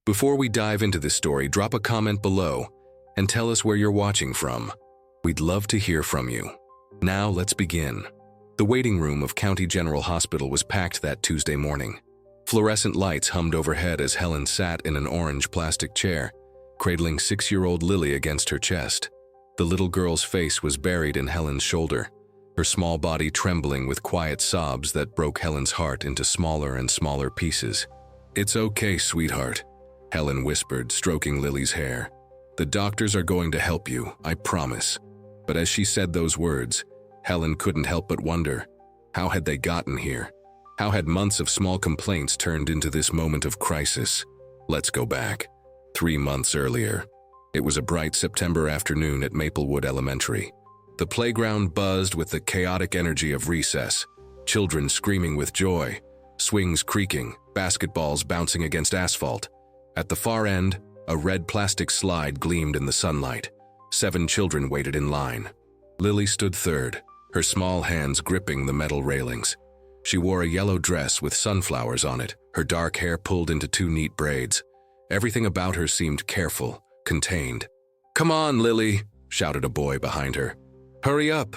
Before we dive into this story, drop a comment below and tell us where you're watching from. We'd love to hear from you. Now let's begin. The waiting room of County General Hospital was packed that Tuesday morning. Fluorescent lights hummed overhead as Helen sat in an orange plastic chair, cradling 6-year-old Lily against her chest. The little girl's face was buried in Helen's shoulder, her small body trembling with quiet sobs that broke Helen's heart into smaller and smaller pieces. "It's okay, sweetheart," Helen whispered, stroking Lily's hair. "The doctors are going to help you, I promise." But as she said those words, Helen couldn't help but wonder, how had they gotten here? How had months of small complaints turned into this moment of crisis? Let's go back. 3 months earlier. It was a bright September afternoon at Maplewood Elementary. The playground buzzed with the chaotic energy of recess, children screaming with joy, swings creaking, basketballs bouncing against asphalt. At the far end, a red plastic slide gleamed in the sunlight. 7 children waited in line. Lily stood third, her small hands gripping the metal railings. She wore a yellow dress with sunflowers on it, her dark hair pulled into 2 neat braids. Everything about her seemed careful, contained. "Come on, Lily," shouted a boy behind her. "Hurry up."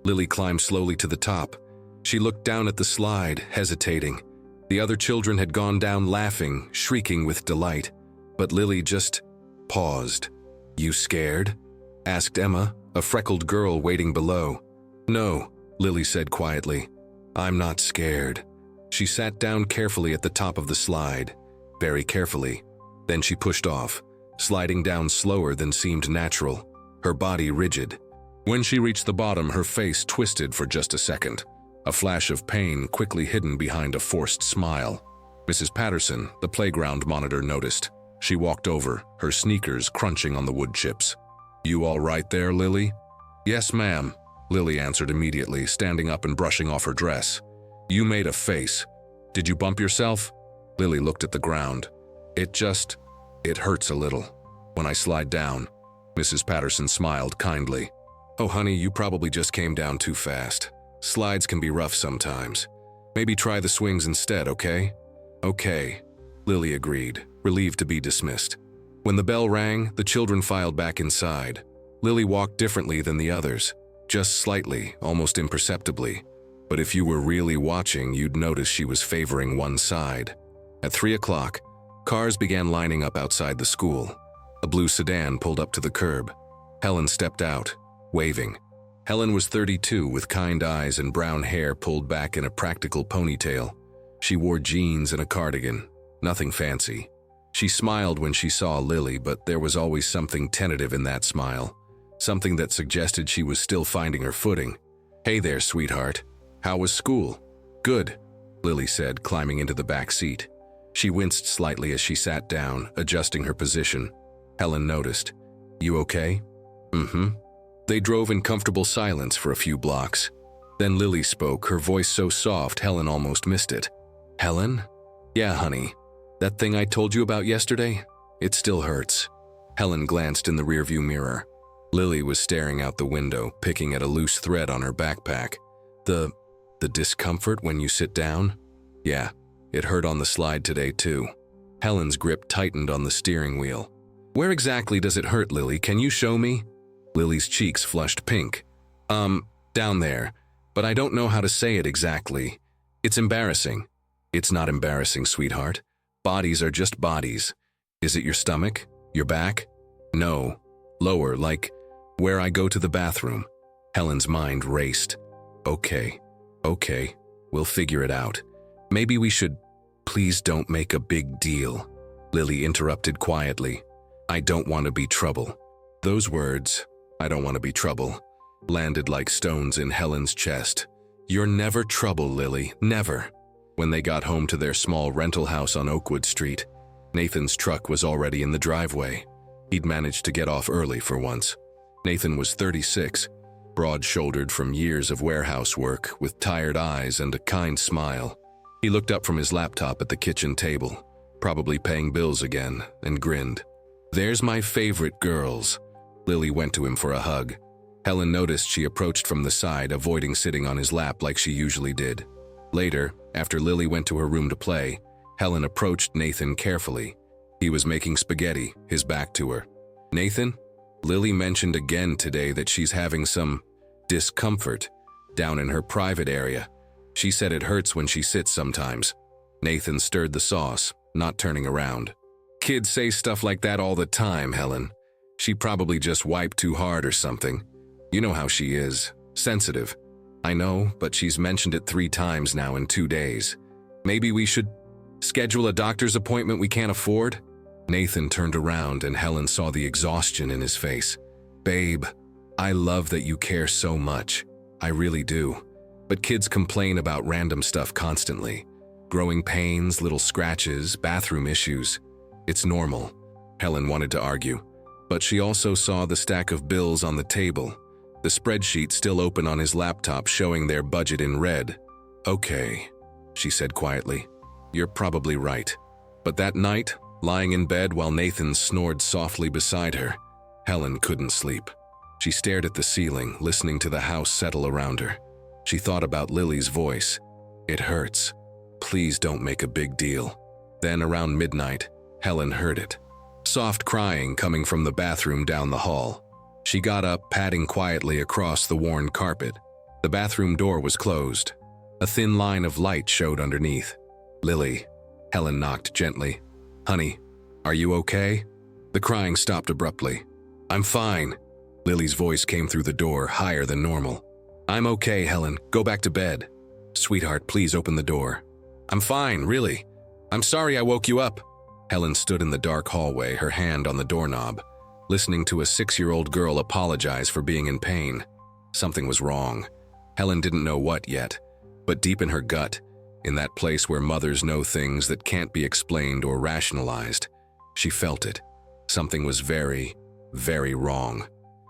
Lily climbed slowly to the top. She looked down at the slide, hesitating. The other children had gone down laughing, shrieking with delight. But Lily just paused. "You scared?" asked Emma, a freckled girl waiting below. "No," Lily said quietly. "I'm not scared." She sat down carefully at the top of the slide, very carefully. Then she pushed off, sliding down slower than seemed natural, her body rigid. When she reached the bottom, her face twisted for just a second, a flash of pain quickly hidden behind a forced smile. Mrs. Patterson, the playground monitor, noticed. She walked over, her sneakers crunching on the wood chips. "You all right there, Lily?" "Yes, ma'am," Lily answered immediately, standing up and brushing off her dress. "You made a face. Did you bump yourself?" Lily looked at the ground. It hurts a little when I slide down." Mrs. Patterson smiled kindly. "Oh, honey, you probably just came down too fast. Slides can be rough sometimes. Maybe try the swings instead, okay?" "Okay," Lily agreed, relieved to be dismissed. When the bell rang, the children filed back inside. Lily walked differently than the others, just slightly, almost imperceptibly. But if you were really watching, you'd notice she was favoring one side. At 3 o'clock, cars began lining up outside the school. A blue sedan pulled up to the curb. Helen stepped out, waving. Helen was 32, with kind eyes and brown hair pulled back in a practical ponytail. She wore jeans and a cardigan, nothing fancy. She smiled when she saw Lily, but there was always something tentative in that smile, something that suggested she was still finding her footing. "Hey there, sweetheart. How was school?" "Good," Lily said, climbing into the back seat. She winced slightly as she sat down, adjusting her position. Helen noticed. "You okay?" "Mm-hmm." They drove in comfortable silence for a few blocks. Then Lily spoke, her voice so soft Helen almost missed it. "Helen?" "Yeah, honey. That thing I told you about yesterday? It still hurts." Helen glanced in the rearview mirror. Lily was staring out the window, picking at a loose thread on her backpack. The discomfort when you sit down?" "Yeah. It hurt on the slide today, too." Helen's grip tightened on the steering wheel. "Where exactly does it hurt, Lily? Can you show me?" Lily's cheeks flushed pink. Down there. But I don't know how to say it exactly. It's embarrassing." "It's not embarrassing, sweetheart. Bodies are just bodies. Is it your stomach? Your back?" "No. Lower, like where I go to the bathroom." Helen's mind raced. Okay, we'll figure it out. Maybe we should—" "Please don't make a big deal," Lily interrupted quietly. "I don't want to be trouble." Those words, "I don't want to be trouble," landed like stones in Helen's chest. "You're never trouble, Lily, never." When they got home to their small rental house on Oakwood Street, Nathan's truck was already in the driveway. He'd managed to get off early for once. Nathan was 36, broad-shouldered from years of warehouse work, with tired eyes and a kind smile. He looked up from his laptop at the kitchen table, probably paying bills again, and grinned. "There's my favorite girls." Lily went to him for a hug. Helen noticed she approached from the side, avoiding sitting on his lap like she usually did. Later, after Lily went to her room to play, Helen approached Nathan carefully. He was making spaghetti, his back to her. "Nathan, Lily mentioned again today that she's having some discomfort down in her private area. She said it hurts when she sits sometimes." Nathan stirred the sauce, not turning around. "Kids say stuff like that all the time, Helen. She probably just wiped too hard or something. You know how she is, sensitive." "I know, but she's mentioned it 3 times now in 2 days. Maybe we should schedule a doctor's appointment we can't afford?" Nathan turned around and Helen saw the exhaustion in his face. "Babe, I love that you care so much. I really do. But kids complain about random stuff constantly. Growing pains, little scratches, bathroom issues. It's normal." Helen wanted to argue, but she also saw the stack of bills on the table, the spreadsheet still open on his laptop showing their budget in red. "Okay," she said quietly. "You're probably right." But that night, lying in bed while Nathan snored softly beside her, Helen couldn't sleep. She stared at the ceiling, listening to the house settle around her. She thought about Lily's voice. "It hurts. Please don't make a big deal." Then around midnight, Helen heard it. Soft crying coming from the bathroom down the hall. She got up, padding quietly across the worn carpet. The bathroom door was closed. A thin line of light showed underneath. "Lily," Helen knocked gently. "Honey, are you okay?" The crying stopped abruptly. "I'm fine." Lily's voice came through the door, higher than normal. "I'm okay, Helen. Go back to bed." "Sweetheart, please open the door." "I'm fine, really. I'm sorry I woke you up." Helen stood in the dark hallway, her hand on the doorknob, listening to a 6-year-old girl apologize for being in pain. Something was wrong. Helen didn't know what yet, but deep in her gut, in that place where mothers know things that can't be explained or rationalized, she felt it. Something was very, very wrong.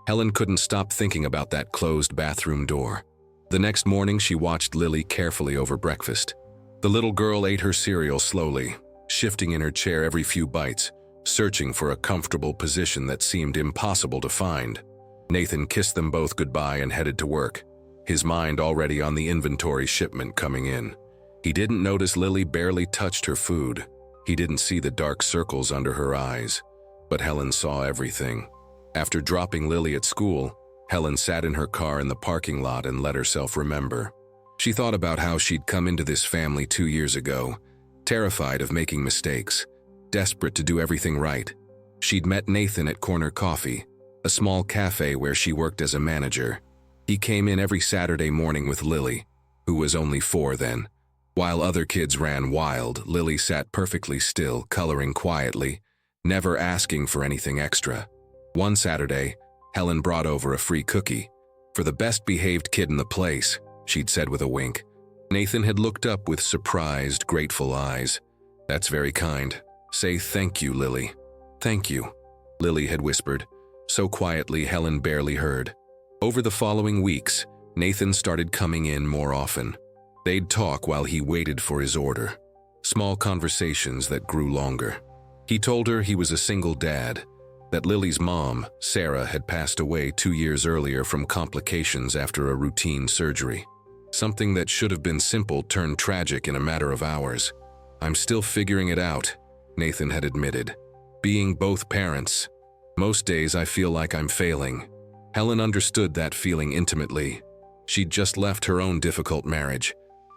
Helen couldn't stop thinking about that closed bathroom door. The next morning, she watched Lily carefully over breakfast. The little girl ate her cereal slowly, shifting in her chair every few bites, searching for a comfortable position that seemed impossible to find. Nathan kissed them both goodbye and headed to work, his mind already on the inventory shipment coming in. He didn't notice Lily barely touched her food. He didn't see the dark circles under her eyes. But Helen saw everything. After dropping Lily at school, Helen sat in her car in the parking lot and let herself remember. She thought about how she'd come into this family 2 years ago, terrified of making mistakes, desperate to do everything right. She'd met Nathan at Corner Coffee, a small cafe where she worked as a manager. He came in every Saturday morning with Lily, who was only 4 then. While other kids ran wild, Lily sat perfectly still, coloring quietly, never asking for anything extra. One Saturday, Helen brought over a free cookie. "For the best-behaved kid in the place," she'd said with a wink. Nathan had looked up with surprised, grateful eyes. "That's very kind. Say thank you, Lily." "Thank you," Lily had whispered, so quietly Helen barely heard. Over the following weeks, Nathan started coming in more often. They'd talk while he waited for his order. Small conversations that grew longer. He told her he was a single dad, that Lily's mom, Sarah, had passed away 2 years earlier from complications after a routine surgery. Something that should have been simple turned tragic in a matter of hours. "I'm still figuring it out," Nathan had admitted. "Being both parents. Most days I feel like I'm failing." Helen understood that feeling intimately. She'd just left her own difficult marriage.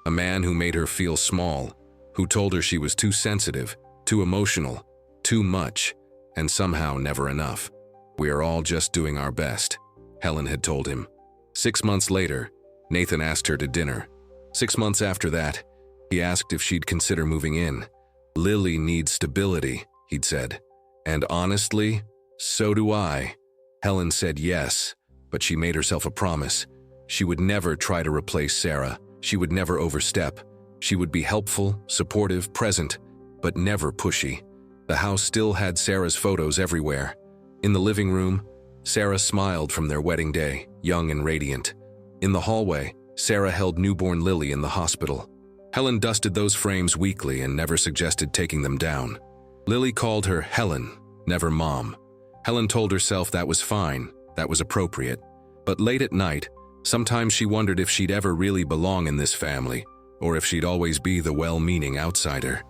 A man who made her feel small, who told her she was too sensitive, too emotional, too much, and somehow never enough. "We are all just doing our best," Helen had told him. 6 months later, Nathan asked her to dinner. 6 months after that, he asked if she'd consider moving in. "Lily needs stability," he'd said. "And honestly, so do I." Helen said yes, but she made herself a promise. She would never try to replace Sarah. She would never overstep. She would be helpful, supportive, present, but never pushy. The house still had Sarah's photos everywhere. In the living room, Sarah smiled from their wedding day, young and radiant. In the hallway, Sarah held newborn Lily in the hospital. Helen dusted those frames weekly and never suggested taking them down. Lily called her Helen, never Mom. Helen told herself that was fine, that was appropriate. But late at night, sometimes she wondered if she'd ever really belong in this family, or if she'd always be the well-meaning outsider.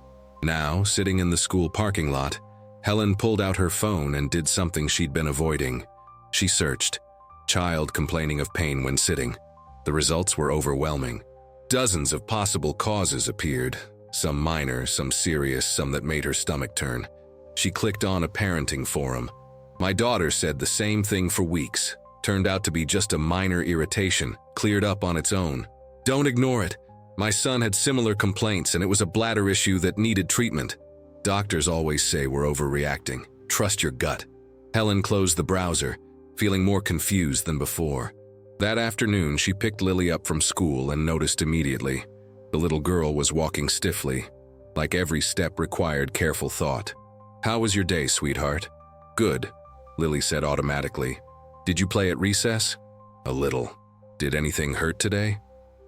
Now, sitting in the school parking lot, Helen pulled out her phone and did something she'd been avoiding. She searched. Child complaining of pain when sitting. The results were overwhelming. Dozens of possible causes appeared, some minor, some serious, some that made her stomach turn. She clicked on a parenting forum. My daughter said the same thing for weeks. Turned out to be just a minor irritation, cleared up on its own. Don't ignore it. My son had similar complaints and it was a bladder issue that needed treatment. Doctors always say we're overreacting. Trust your gut. Helen closed the browser, feeling more confused than before. That afternoon, she picked Lily up from school and noticed immediately. The little girl was walking stiffly, like every step required careful thought. How was your day, sweetheart? Good, Lily said automatically. Did you play at recess? A little. Did anything hurt today?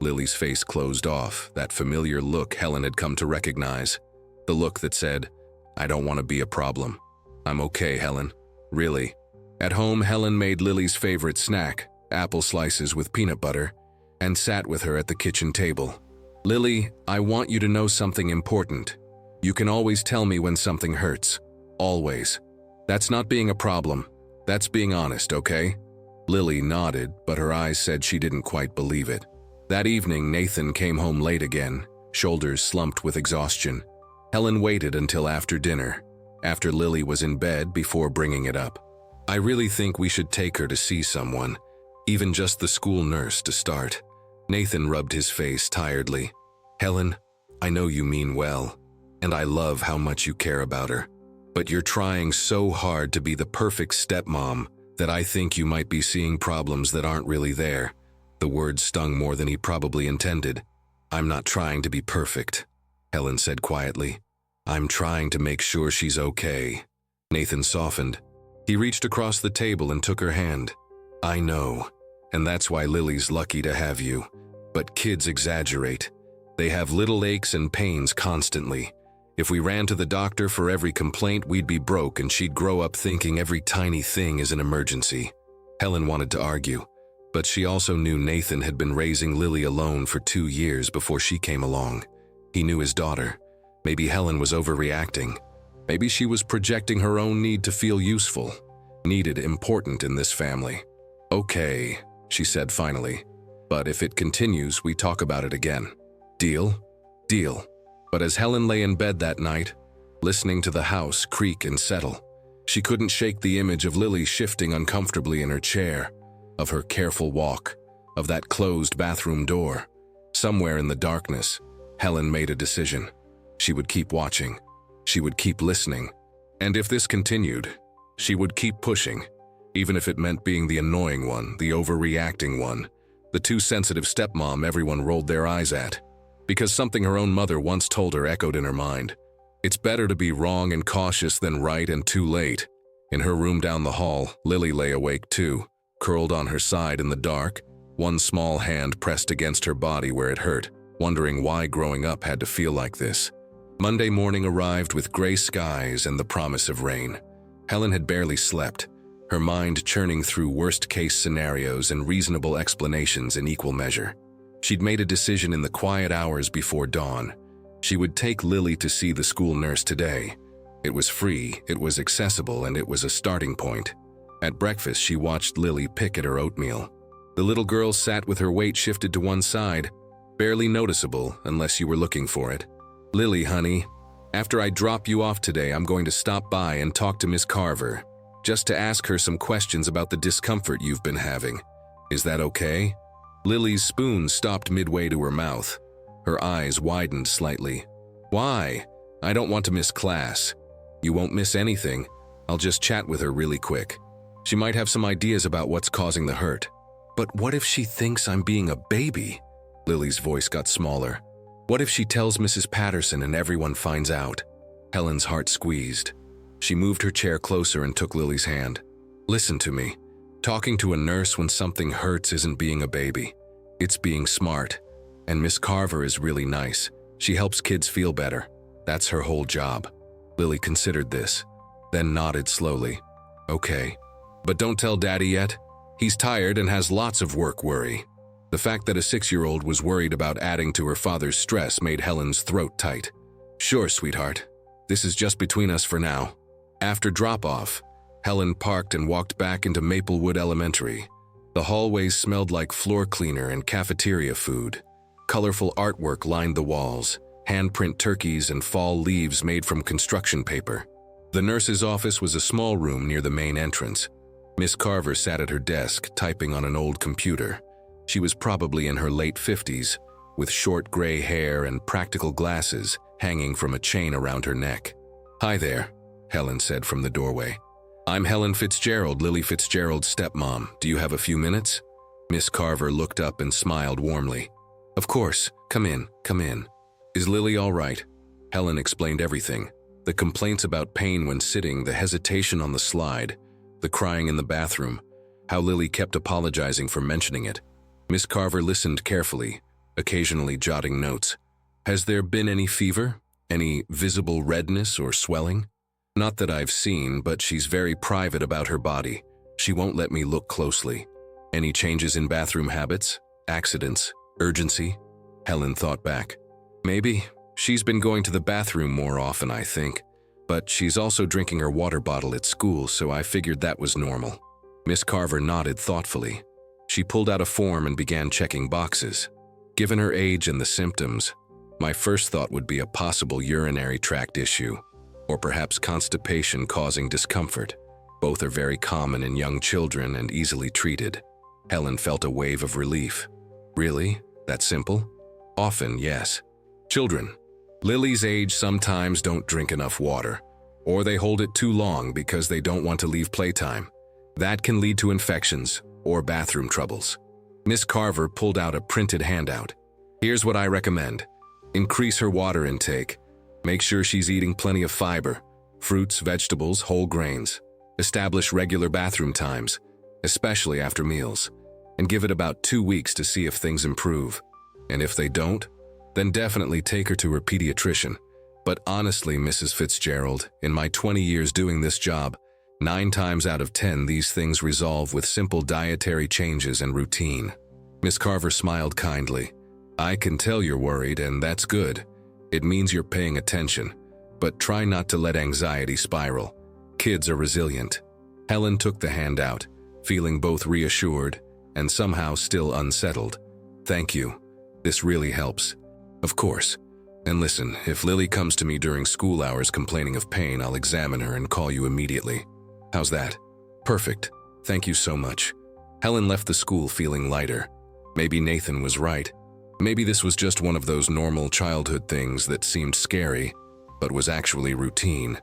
Lily's face closed off, that familiar look Helen had come to recognize. The look that said, I don't want to be a problem. I'm okay, Helen. Really. At home, Helen made Lily's favorite snack, apple slices with peanut butter, and sat with her at the kitchen table. Lily, I want you to know something important. You can always tell me when something hurts. Always. That's not being a problem. That's being honest, okay? Lily nodded, but her eyes said she didn't quite believe it. That evening, Nathan came home late again, shoulders slumped with exhaustion. Helen waited until after dinner, after Lily was in bed, before bringing it up. I really think we should take her to see someone, even just the school nurse to start. Nathan rubbed his face tiredly. Helen, I know you mean well, and I love how much you care about her. But you're trying so hard to be the perfect stepmom that I think you might be seeing problems that aren't really there. The words stung more than he probably intended. I'm not trying to be perfect, Helen said quietly. I'm trying to make sure she's okay. Nathan softened. He reached across the table and took her hand. I know, and that's why Lily's lucky to have you. But kids exaggerate. They have little aches and pains constantly. If we ran to the doctor for every complaint, we'd be broke and she'd grow up thinking every tiny thing is an emergency. Helen wanted to argue, but she also knew Nathan had been raising Lily alone for 2 years before she came along. He knew his daughter. Maybe Helen was overreacting. Maybe she was projecting her own need to feel useful, needed, important in this family. Okay, she said finally. But if it continues, we talk about it again. Deal? Deal. But as Helen lay in bed that night, listening to the house creak and settle, she couldn't shake the image of Lily shifting uncomfortably in her chair, of her careful walk, of that closed bathroom door. Somewhere in the darkness, Helen made a decision. She would keep watching. She would keep listening. And if this continued, she would keep pushing, even if it meant being the annoying one, the overreacting one, the too sensitive stepmom everyone rolled their eyes at. Because something her own mother once told her echoed in her mind. It's better to be wrong and cautious than right and too late. In her room down the hall, Lily lay awake too, curled on her side in the dark, one small hand pressed against her body where it hurt, wondering why growing up had to feel like this. Monday morning arrived with gray skies and the promise of rain. Helen had barely slept, her mind churning through worst-case scenarios and reasonable explanations in equal measure. She'd made a decision in the quiet hours before dawn. She would take Lily to see the school nurse today. It was free, it was accessible, and it was a starting point. At breakfast, she watched Lily pick at her oatmeal. The little girl sat with her weight shifted to one side, barely noticeable unless you were looking for it. Lily, honey, after I drop you off today, I'm going to stop by and talk to Miss Carver, just to ask her some questions about the discomfort you've been having. Is that okay? Lily's spoon stopped midway to her mouth. Her eyes widened slightly. Why? I don't want to miss class. You won't miss anything. I'll just chat with her really quick. She might have some ideas about what's causing the hurt. But what if she thinks I'm being a baby? Lily's voice got smaller. What if she tells Mrs. Patterson and everyone finds out? Helen's heart squeezed. She moved her chair closer and took Lily's hand. Listen to me. Talking to a nurse when something hurts isn't being a baby. It's being smart. And Miss Carver is really nice. She helps kids feel better. That's her whole job. Lily considered this, then nodded slowly. Okay. But don't tell Daddy yet. He's tired and has lots of work worry. The fact that a 6-year-old was worried about adding to her father's stress made Helen's throat tight. Sure, sweetheart. This is just between us for now. After drop-off, Helen parked and walked back into Maplewood Elementary. The hallways smelled like floor cleaner and cafeteria food. Colorful artwork lined the walls, handprint turkeys and fall leaves made from construction paper. The nurse's office was a small room near the main entrance. Miss Carver sat at her desk, typing on an old computer. She was probably in her late 50s, with short gray hair and practical glasses hanging from a chain around her neck. "Hi there," Helen said from the doorway. "I'm Helen Fitzgerald, Lily Fitzgerald's stepmom. Do you have a few minutes?" Miss Carver looked up and smiled warmly. "Of course. Come in, come in. Is Lily all right?" Helen explained everything. The complaints about pain when sitting, the hesitation on the slide, the crying in the bathroom, how Lily kept apologizing for mentioning it. Miss Carver listened carefully, occasionally jotting notes. "Has there been any fever? Any visible redness or swelling?" "Not that I've seen, but she's very private about her body. She won't let me look closely." "Any changes in bathroom habits? Accidents? Urgency?" Helen thought back. "Maybe. She's been going to the bathroom more often, I think. But she's also drinking her water bottle at school, so I figured that was normal." Miss Carver nodded thoughtfully. She pulled out a form and began checking boxes. "Given her age and the symptoms, my first thought would be a possible urinary tract issue, or perhaps constipation causing discomfort. Both are very common in young children and easily treated." Helen felt a wave of relief. "Really? That simple?" "Often, yes. Children. Lily's age sometimes don't drink enough water, or they hold it too long because they don't want to leave playtime. That can lead to infections or bathroom troubles." Miss Carver pulled out a printed handout. "Here's what I recommend. Increase her water intake. Make sure she's eating plenty of fiber, fruits, vegetables, whole grains. Establish regular bathroom times, especially after meals, and give it about 2 weeks to see if things improve. And if they don't, then definitely take her to her pediatrician. But honestly, Mrs. Fitzgerald, in my 20 years doing this job, 9 times out of 10 these things resolve with simple dietary changes and routine." Miss Carver smiled kindly. "I can tell you're worried, and that's good. It means you're paying attention. But try not to let anxiety spiral. Kids are resilient." Helen took the handout, feeling both reassured and somehow still unsettled. "Thank you. This really helps." "Of course. And listen, if Lily comes to me during school hours complaining of pain, I'll examine her and call you immediately. How's that?" "Perfect. Thank you so much." Helen left the school feeling lighter. Maybe Nathan was right. Maybe this was just one of those normal childhood things that seemed scary, but was actually routine.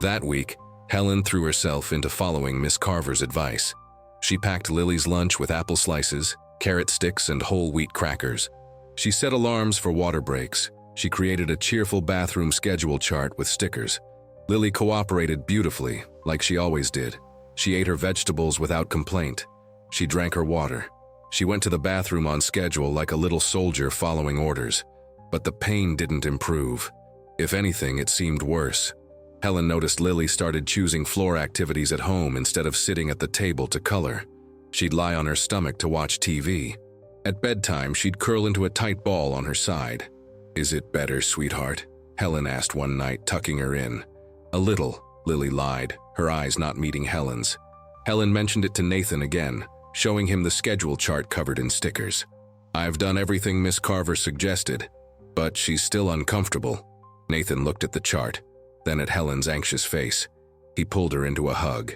That week, Helen threw herself into following Miss Carver's advice. She packed Lily's lunch with apple slices, carrot sticks, and whole wheat crackers. She set alarms for water breaks. She created a cheerful bathroom schedule chart with stickers. Lily cooperated beautifully, like she always did. She ate her vegetables without complaint. She drank her water. She went to the bathroom on schedule like a little soldier following orders. But the pain didn't improve. If anything, it seemed worse. Helen noticed Lily started choosing floor activities at home instead of sitting at the table to color. She'd lie on her stomach to watch TV. At bedtime, she'd curl into a tight ball on her side. "Is it better, sweetheart?" Helen asked one night, tucking her in. "A little," Lily lied, her eyes not meeting Helen's. Helen mentioned it to Nathan again, showing him the schedule chart covered in stickers. "I've done everything Miss Carver suggested, but she's still uncomfortable." Nathan looked at the chart, then at Helen's anxious face. He pulled her into a hug.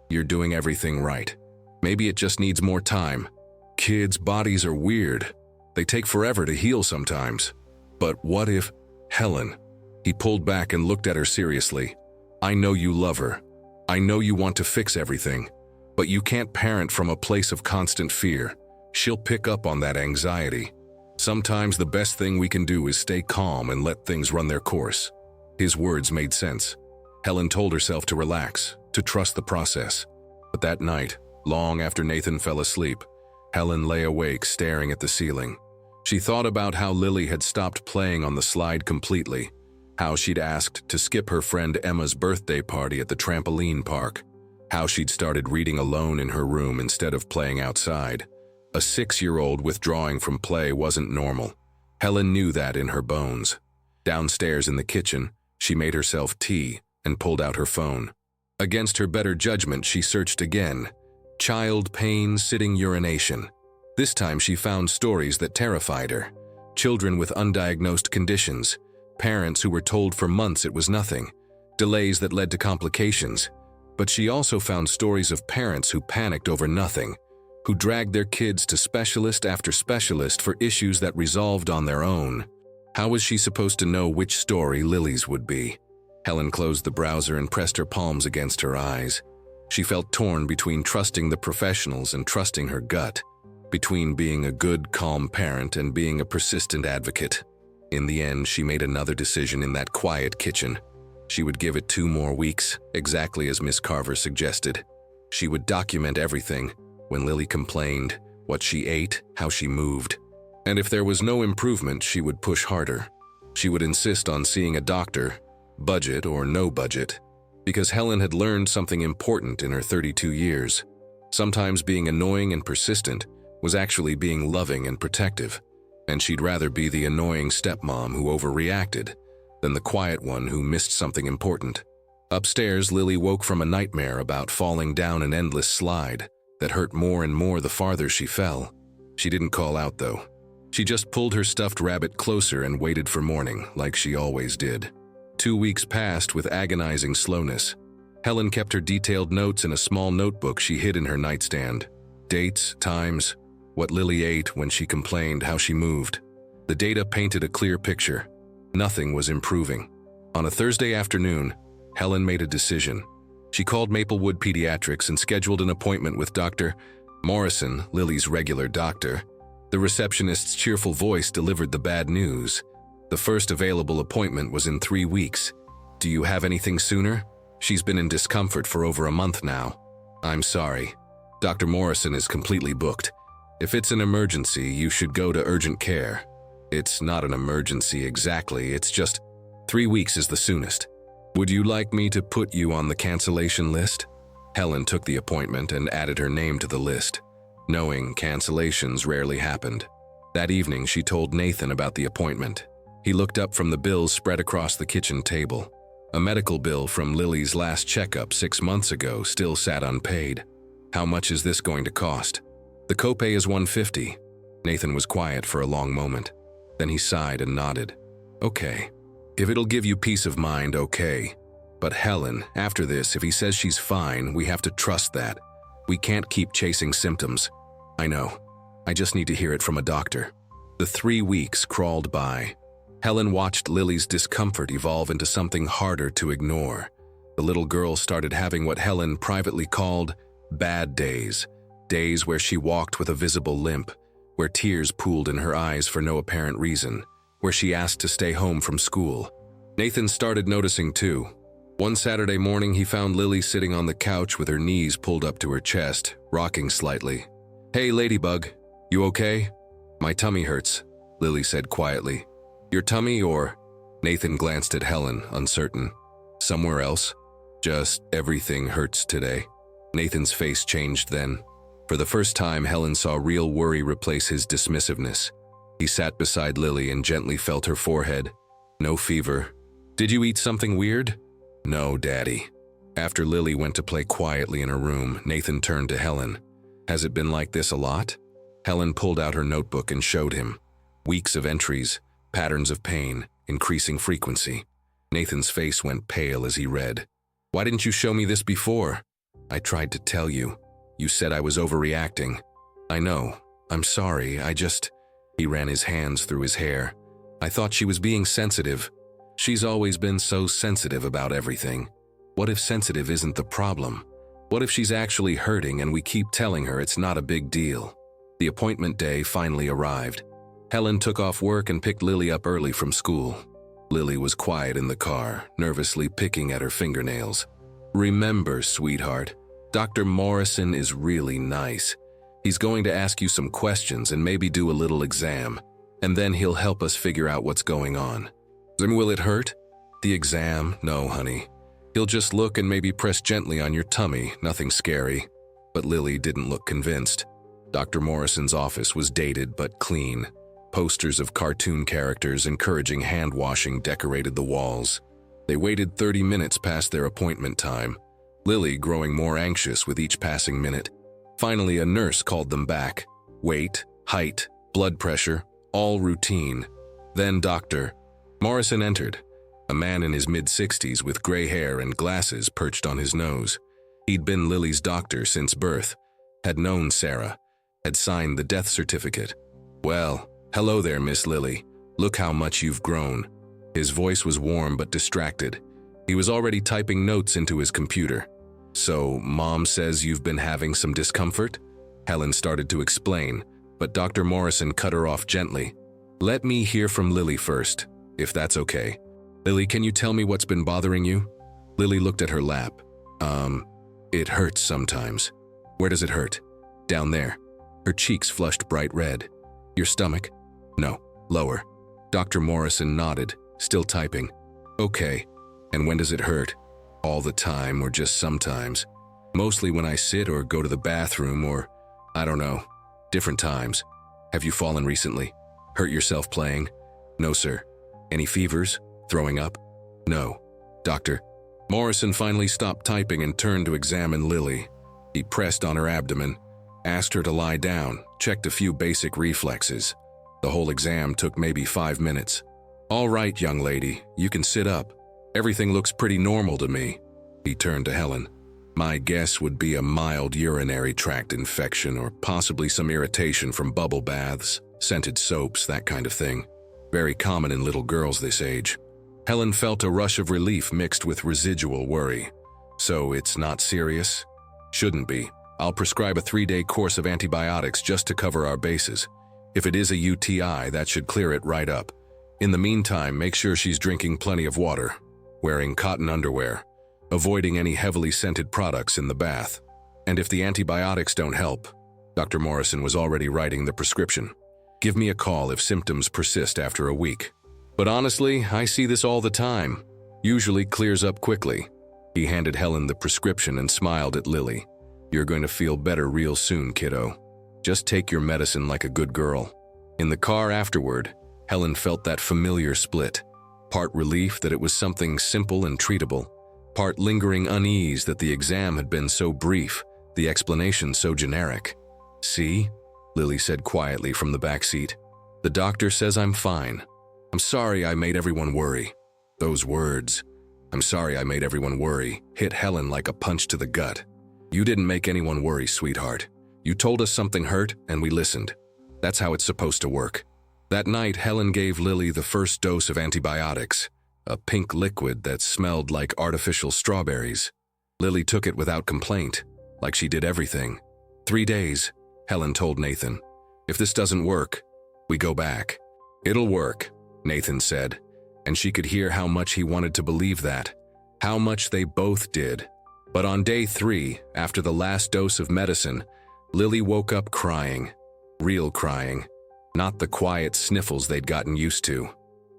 "You're doing everything right. Maybe it just needs more time. Kids' bodies are weird. They take forever to heal sometimes. But what if—" "Helen." He pulled back and looked at her seriously. "I know you love her. I know you want to fix everything. But you can't parent from a place of constant fear. She'll pick up on that anxiety. Sometimes the best thing we can do is stay calm and let things run their course." His words made sense. Helen told herself to relax, to trust the process. But that night, long after Nathan fell asleep, Helen lay awake staring at the ceiling. She thought about how Lily had stopped playing on the slide completely, how she'd asked to skip her friend Emma's birthday party at the trampoline park, how she'd started reading alone in her room instead of playing outside. A 6-year-old withdrawing from play wasn't normal. Helen knew that in her bones. Downstairs in the kitchen, she made herself tea and pulled out her phone. Against her better judgment, she searched again. Child pain, sitting urination. This time she found stories that terrified her. Children with undiagnosed conditions. Parents who were told for months it was nothing. Delays that led to complications. But she also found stories of parents who panicked over nothing, who dragged their kids to specialist after specialist for issues that resolved on their own. How was she supposed to know which story Lily's would be? Helen closed the browser and pressed her palms against her eyes. She felt torn between trusting the professionals and trusting her gut, between being a good, calm parent and being a persistent advocate. In the end, she made another decision in that quiet kitchen. She would give it 2 more weeks, exactly as Miss Carver suggested. She would document everything: when Lily complained, what she ate, how she moved. And if there was no improvement, she would push harder. She would insist on seeing a doctor, budget or no budget, because Helen had learned something important in her 32 years. Sometimes being annoying and persistent was actually being loving and protective, and she'd rather be the annoying stepmom who overreacted than the quiet one who missed something important. Upstairs, Lily woke from a nightmare about falling down an endless slide that hurt more and more the farther she fell. She didn't call out, though. She just pulled her stuffed rabbit closer and waited for morning, like she always did. 2 weeks passed with agonizing slowness. Helen kept her detailed notes in a small notebook she hid in her nightstand. Dates, times, what Lily ate when she complained, how she moved. The data painted a clear picture. Nothing was improving. On a Thursday afternoon, Helen made a decision. She called Maplewood Pediatrics and scheduled an appointment with Dr. Morrison, Lily's regular doctor. The receptionist's cheerful voice delivered the bad news. The first available appointment was in 3 weeks. Do you have anything sooner? She's been in discomfort for over a month now. I'm sorry. Dr. Morrison is completely booked. If it's an emergency, you should go to urgent care. It's not an emergency exactly, it's just 3 weeks is the soonest. Would you like me to put you on the cancellation list? Helen took the appointment and added her name to the list, knowing cancellations rarely happened. That evening, she told Nathan about the appointment. He looked up from the bills spread across the kitchen table. A medical bill from Lily's last checkup 6 months ago still sat unpaid. How much is this going to cost? The copay is $150. Nathan was quiet for a long moment. Then he sighed and nodded. Okay. If it'll give you peace of mind, okay. But Helen, after this, if he says she's fine, we have to trust that. We can't keep chasing symptoms. I know. I just need to hear it from a doctor. The 3 weeks crawled by. Helen watched Lily's discomfort evolve into something harder to ignore. The little girl started having what Helen privately called bad days. Days where she walked with a visible limp, where tears pooled in her eyes for no apparent reason, where she asked to stay home from school. Nathan started noticing too. One Saturday morning, he found Lily sitting on the couch with her knees pulled up to her chest, rocking slightly. Hey, Ladybug, you okay? My tummy hurts, Lily said quietly. Your tummy or? Nathan glanced at Helen, uncertain. Somewhere else? Just everything hurts today. Nathan's face changed then. For the first time, Helen saw real worry replace his dismissiveness. He sat beside Lily and gently felt her forehead. No fever. Did you eat something weird? No, Daddy. After Lily went to play quietly in her room, Nathan turned to Helen. Has it been like this a lot? Helen pulled out her notebook and showed him. Weeks of entries, patterns of pain, increasing frequency. Nathan's face went pale as he read. Why didn't you show me this before? I tried to tell you. You said I was overreacting. I know. I'm sorry, He ran his hands through his hair. I thought she was being sensitive. She's always been so sensitive about everything. What if sensitive isn't the problem? What if she's actually hurting and we keep telling her it's not a big deal? The appointment day finally arrived. Helen took off work and picked Lily up early from school. Lily was quiet in the car, nervously picking at her fingernails. Remember, sweetheart, Dr. Morrison is really nice. He's going to ask you some questions and maybe do a little exam, and then he'll help us figure out what's going on. Then will it hurt? The exam? No, honey. He'll just look and maybe press gently on your tummy, nothing scary. But Lily didn't look convinced. Dr. Morrison's office was dated but clean. Posters of cartoon characters encouraging hand washing decorated the walls. They waited 30 minutes past their appointment time. Lily growing more anxious with each passing minute. Finally, a nurse called them back. Weight, height, blood pressure, all routine. Then Dr. Morrison entered, a man in his mid-60s with gray hair and glasses perched on his nose. He'd been Lily's doctor since birth, had known Sarah, had signed the death certificate. "Well, hello there, Miss Lily. Look how much you've grown." His voice was warm but distracted. He was already typing notes into his computer. "So, Mom says you've been having some discomfort?" Helen started to explain, but Dr. Morrison cut her off gently. "Let me hear from Lily first, if that's okay. Lily, can you tell me what's been bothering you?" Lily looked at her lap. It hurts sometimes." "Where does it hurt?" "Down there." Her cheeks flushed bright red. "Your stomach?" "No, lower." Dr. Morrison nodded, still typing. "Okay, and when does it hurt? All the time or just sometimes?" "Mostly when I sit or go to the bathroom or, I don't know, different times." "Have you fallen recently? Hurt yourself playing?" "No, sir." "Any fevers? Throwing up?" "No." "Doctor?" Morrison finally stopped typing and turned to examine Lily. He pressed on her abdomen, asked her to lie down, checked a few basic reflexes. The whole exam took maybe 5 minutes. "All right, young lady, you can sit up. Everything looks pretty normal to me." He turned to Helen. "My guess would be a mild urinary tract infection or possibly some irritation from bubble baths, scented soaps, that kind of thing. Very common in little girls this age." Helen felt a rush of relief mixed with residual worry. "So it's not serious?" "Shouldn't be. I'll prescribe a 3-day course of antibiotics just to cover our bases. If it is a UTI, that should clear it right up. In the meantime, make sure she's drinking plenty of water, wearing cotton underwear, avoiding any heavily scented products in the bath. And if the antibiotics don't help," Dr. Morrison was already writing the prescription, "give me a call if symptoms persist after a week. But honestly, I see this all the time. Usually clears up quickly." He handed Helen the prescription and smiled at Lily. "You're going to feel better real soon, kiddo. Just take your medicine like a good girl." In the car afterward, Helen felt that familiar split. Part relief that it was something simple and treatable, part lingering unease that the exam had been so brief, the explanation so generic. "See?" Lily said quietly from the back seat. "The doctor says I'm fine. I'm sorry I made everyone worry." Those words, "I'm sorry I made everyone worry," hit Helen like a punch to the gut. "You didn't make anyone worry, sweetheart. You told us something hurt, and we listened. That's how it's supposed to work." That night, Helen gave Lily the first dose of antibiotics, a pink liquid that smelled like artificial strawberries. Lily took it without complaint, like she did everything. 3 days, Helen told Nathan. "If this doesn't work, we go back." "It'll work," Nathan said, and she could hear how much he wanted to believe that, how much they both did. But on day 3, after the last dose of medicine, Lily woke up crying. Real crying, not the quiet sniffles they'd gotten used to.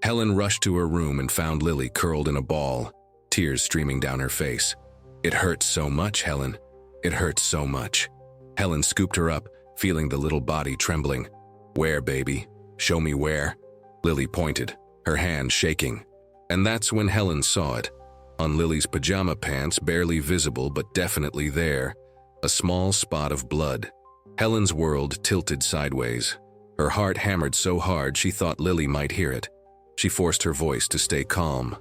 Helen rushed to her room and found Lily curled in a ball, tears streaming down her face. "It hurts so much, Helen. It hurts so much." Helen scooped her up, feeling the little body trembling. "Where, baby? Show me where." Lily pointed, her hand shaking. And that's when Helen saw it. On Lily's pajama pants, barely visible but definitely there, a small spot of blood. Helen's world tilted sideways. Her heart hammered so hard she thought Lily might hear it. She forced her voice to stay calm.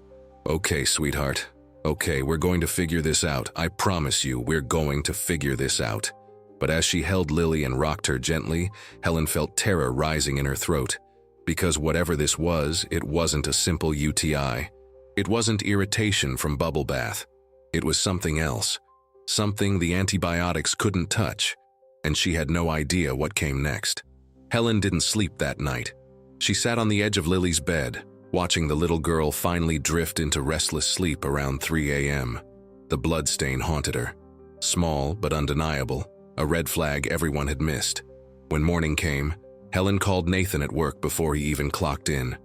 "Okay, sweetheart. Okay, we're going to figure this out. I promise you, we're going to figure this out." But as she held Lily and rocked her gently, Helen felt terror rising in her throat. Because whatever this was, it wasn't a simple UTI. It wasn't irritation from bubble bath. It was something else. Something the antibiotics couldn't touch. And she had no idea what came next. Helen didn't sleep that night. She sat on the edge of Lily's bed, watching the little girl finally drift into restless sleep around 3 a.m. The bloodstain haunted her. Small but undeniable, a red flag everyone had missed. When morning came, Helen called Nathan at work before he even clocked in.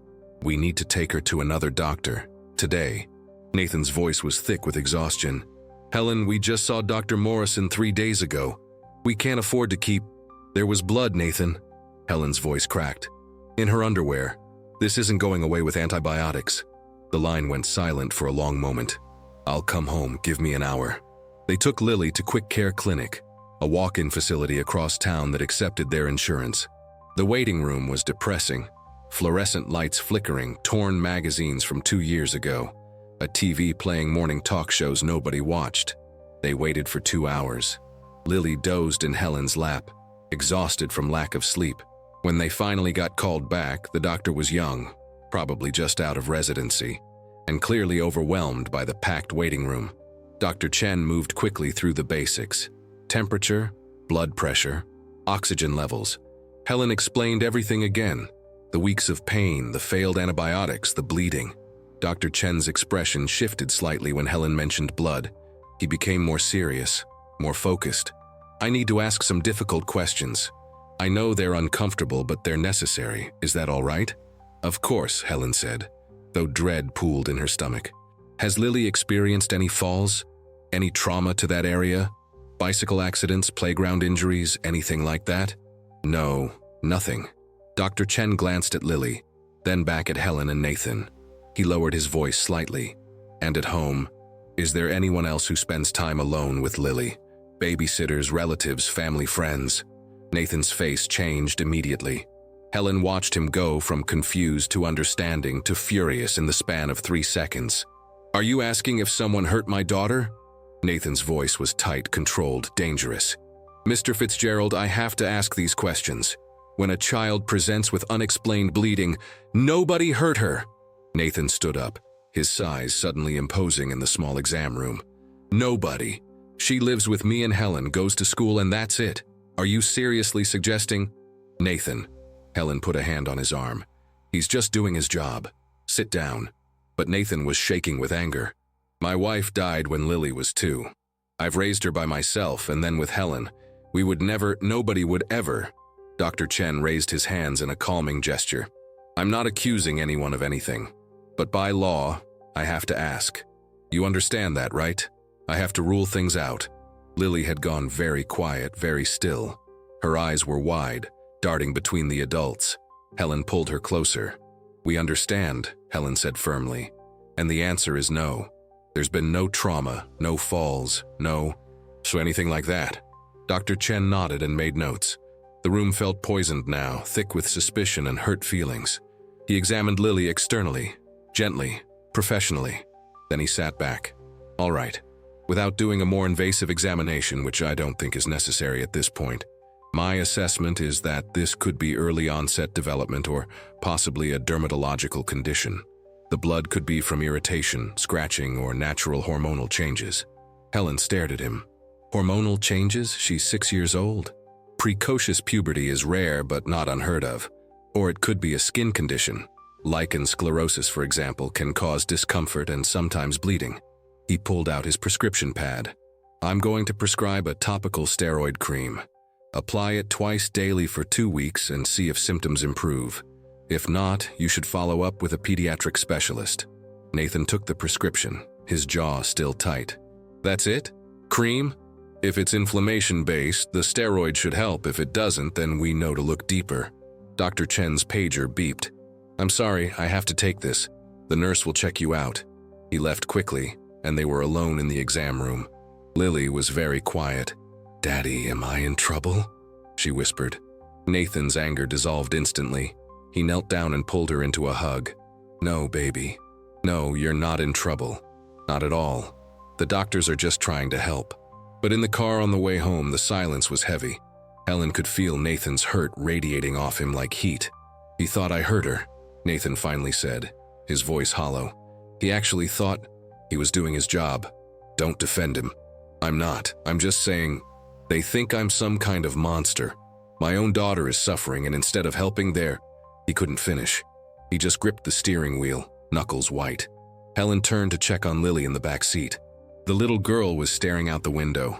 "We need to take her to another doctor. Today." Nathan's voice was thick with exhaustion. "Helen, we just saw Dr. Morrison 3 days ago. We can't afford to keep—" "There was blood, Nathan." Helen's voice cracked. "In her underwear. This isn't going away with antibiotics." The line went silent for a long moment. "I'll come home. Give me an hour." They took Lily to Quick Care Clinic, a walk-in facility across town that accepted their insurance. The waiting room was depressing. Fluorescent lights flickering, torn magazines from 2 years ago, a TV playing morning talk shows nobody watched. They waited for 2 hours. Lily dozed in Helen's lap, exhausted from lack of sleep. When they finally got called back, the doctor was young, probably just out of residency, and clearly overwhelmed by the packed waiting room. Dr. Chen moved quickly through the basics: temperature, blood pressure, oxygen levels. Helen explained everything again: the weeks of pain, the failed antibiotics, the bleeding. Dr. Chen's expression shifted slightly when Helen mentioned blood. He became more serious, more focused. "I need to ask some difficult questions. I know they're uncomfortable, but they're necessary. Is that all right?" "Of course," Helen said, though dread pooled in her stomach. "Has Lily experienced any falls? Any trauma to that area? Bicycle accidents, playground injuries, anything like that?" "No, nothing." Dr. Chen glanced at Lily, then back at Helen and Nathan. He lowered his voice slightly. "And at home, is there anyone else who spends time alone with Lily? Babysitters, relatives, family, friends?" Nathan's face changed immediately. Helen watched him go from confused to understanding to furious in the span of 3 seconds. "Are you asking if someone hurt my daughter?" Nathan's voice was tight, controlled, dangerous. "Mr. Fitzgerald, I have to ask these questions. When a child presents with unexplained bleeding, nobody hurt her." Nathan stood up, his size suddenly imposing in the small exam room. "Nobody. She lives with me and Helen, goes to school, and that's it. Are you seriously suggesting—" "Nathan," Helen put a hand on his arm. "He's just doing his job. Sit down." But Nathan was shaking with anger. "My wife died when Lily was 2. I've raised her by myself, and then with Helen. We would never, nobody would ever." Dr. Chen raised his hands in a calming gesture. "I'm not accusing anyone of anything, but by law, I have to ask. You understand that, right? I have to rule things out." Lily had gone very quiet, very still. Her eyes were wide, darting between the adults. Helen pulled her closer. "We understand," Helen said firmly. "And the answer is no. There's been no trauma, no falls, no... So anything like that?" Dr. Chen nodded and made notes. The room felt poisoned now, thick with suspicion and hurt feelings. He examined Lily externally, gently, professionally. Then he sat back. "All right. Without doing a more invasive examination, which I don't think is necessary at this point, my assessment is that this could be early onset development or possibly a dermatological condition. The blood could be from irritation, scratching, or natural hormonal changes." Helen stared at him. "Hormonal changes? She's 6 years old. Precocious puberty is rare but not unheard of. Or it could be a skin condition. Lichen sclerosis, for example, can cause discomfort and sometimes bleeding." He pulled out his prescription pad. "I'm going to prescribe a topical steroid cream. Apply it twice daily for 2 weeks and see if symptoms improve. If not, you should follow up with a pediatric specialist." Nathan took the prescription, his jaw still tight. "That's it? Cream? If it's inflammation-based, the steroid should help. If it doesn't, then we know to look deeper." Dr. Chen's pager beeped. "I'm sorry, I have to take this. The nurse will check you out." He left quickly, and they were alone in the exam room. Lily was very quiet. "Daddy, am I in trouble?" she whispered. Nathan's anger dissolved instantly. He knelt down and pulled her into a hug. "No, baby. No, you're not in trouble. Not at all. The doctors are just trying to help." But in the car on the way home, the silence was heavy. Helen could feel Nathan's hurt radiating off him like heat. "He thought I hurt her," Nathan finally said, his voice hollow. "He actually thought he was doing his job. Don't defend him." "I'm not. I'm just saying, they think I'm some kind of monster. My own daughter is suffering, and instead of helping there..." He couldn't finish. He just gripped the steering wheel, knuckles white. Helen turned to check on Lily in the back seat. The little girl was staring out the window,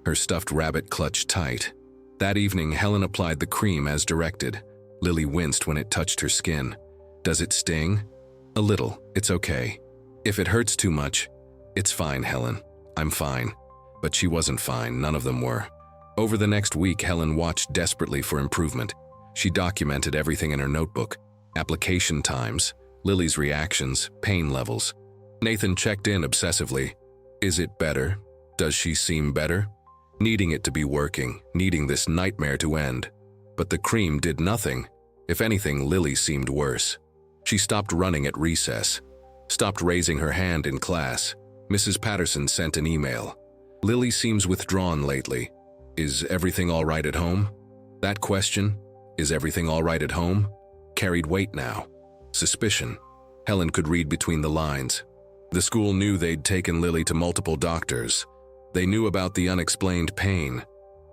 her stuffed rabbit clutched tight. That evening, Helen applied the cream as directed. Lily winced when it touched her skin. "Does it sting?" "A little. It's okay." "If it hurts too much..." "It's fine, Helen. I'm fine." But she wasn't fine. None of them were. Over the next week, Helen watched desperately for improvement. She documented everything in her notebook: application times, Lily's reactions, pain levels. Nathan checked in obsessively. "Is it better?" Does she seem better? Needing it to be working, needing this nightmare to end. But the cream did nothing. If anything, Lily seemed worse. She stopped running at recess, stopped raising her hand in class. Mrs. Patterson sent an email. Lily seems withdrawn lately. Is everything all right at home? That question, is everything all right at home, carried weight now. Suspicion. Helen could read between the lines. The school knew they'd taken Lily to multiple doctors. They knew about the unexplained pain,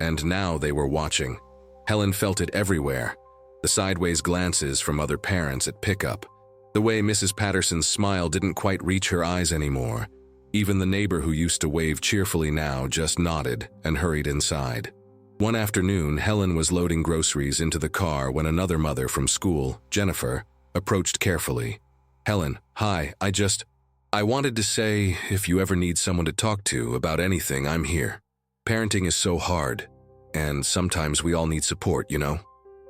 and now they were watching. Helen felt it everywhere. The sideways glances from other parents at pickup. The way Mrs. Patterson's smile didn't quite reach her eyes anymore. Even the neighbor who used to wave cheerfully now just nodded and hurried inside. One afternoon, Helen was loading groceries into the car when another mother from school, Jennifer, approached carefully. Helen, hi, I wanted to say, if you ever need someone to talk to about anything, I'm here. Parenting is so hard, and sometimes we all need support, you know?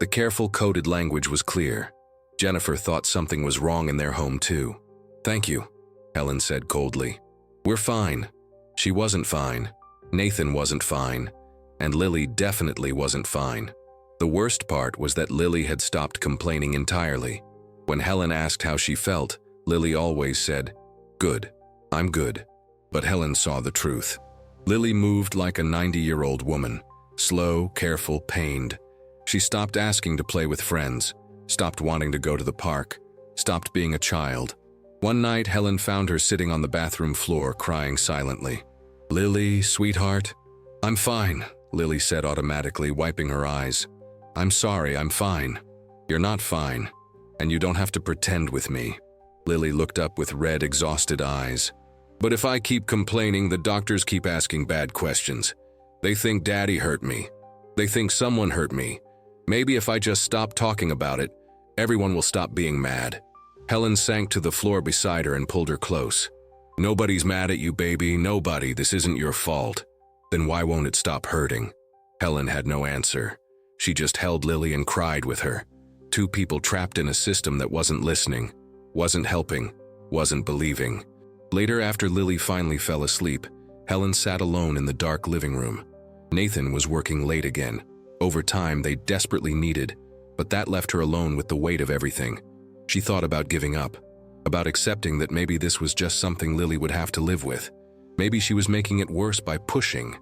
The careful coded language was clear. Jennifer thought something was wrong in their home too. Thank you, Helen said coldly. We're fine. She wasn't fine. Nathan wasn't fine. And Lily definitely wasn't fine. The worst part was that Lily had stopped complaining entirely. When Helen asked how she felt, Lily always said, "Good, I'm good." But Helen saw the truth. Lily moved like a 90-year-old woman, slow, careful, pained. She stopped asking to play with friends, stopped wanting to go to the park, stopped being a child. One night, Helen found her sitting on the bathroom floor, crying silently. "Lily, sweetheart." "I'm fine," Lily said automatically, wiping her eyes. "I'm sorry, I'm fine." "You're not fine, and you don't have to pretend with me." Lily looked up with red, exhausted eyes. "But if I keep complaining, the doctors keep asking bad questions. They think Daddy hurt me. They think someone hurt me. Maybe if I just stop talking about it, everyone will stop being mad." Helen sank to the floor beside her and pulled her close. "Nobody's mad at you, baby. Nobody. This isn't your fault." "Then why won't it stop hurting?" Helen had no answer. She just held Lily and cried with her. Two people trapped in a system that wasn't listening, wasn't helping, wasn't believing. Later, after Lily finally fell asleep, Helen sat alone in the dark living room. Nathan was working late again. Overtime they desperately needed, but that left her alone with the weight of everything. She thought about giving up, about accepting that maybe this was just something Lily would have to live with. Maybe she was making it worse by pushing.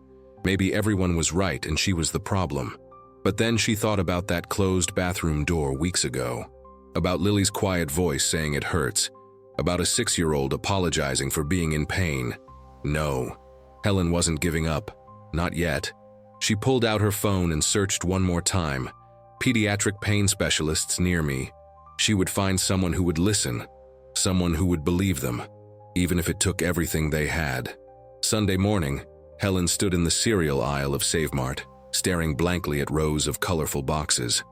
Maybe everyone was right and she was the problem. But then she thought about that closed bathroom door weeks ago, about Lily's quiet voice saying it hurts, about a 6-year-old apologizing for being in pain. No, Helen wasn't giving up. Not yet. She pulled out her phone and searched one more time. Pediatric pain specialists near me. She would find someone who would listen, someone who would believe them, even if it took everything they had. Sunday morning, Helen stood in the cereal aisle of Save Mart, staring blankly at rows of colorful boxes.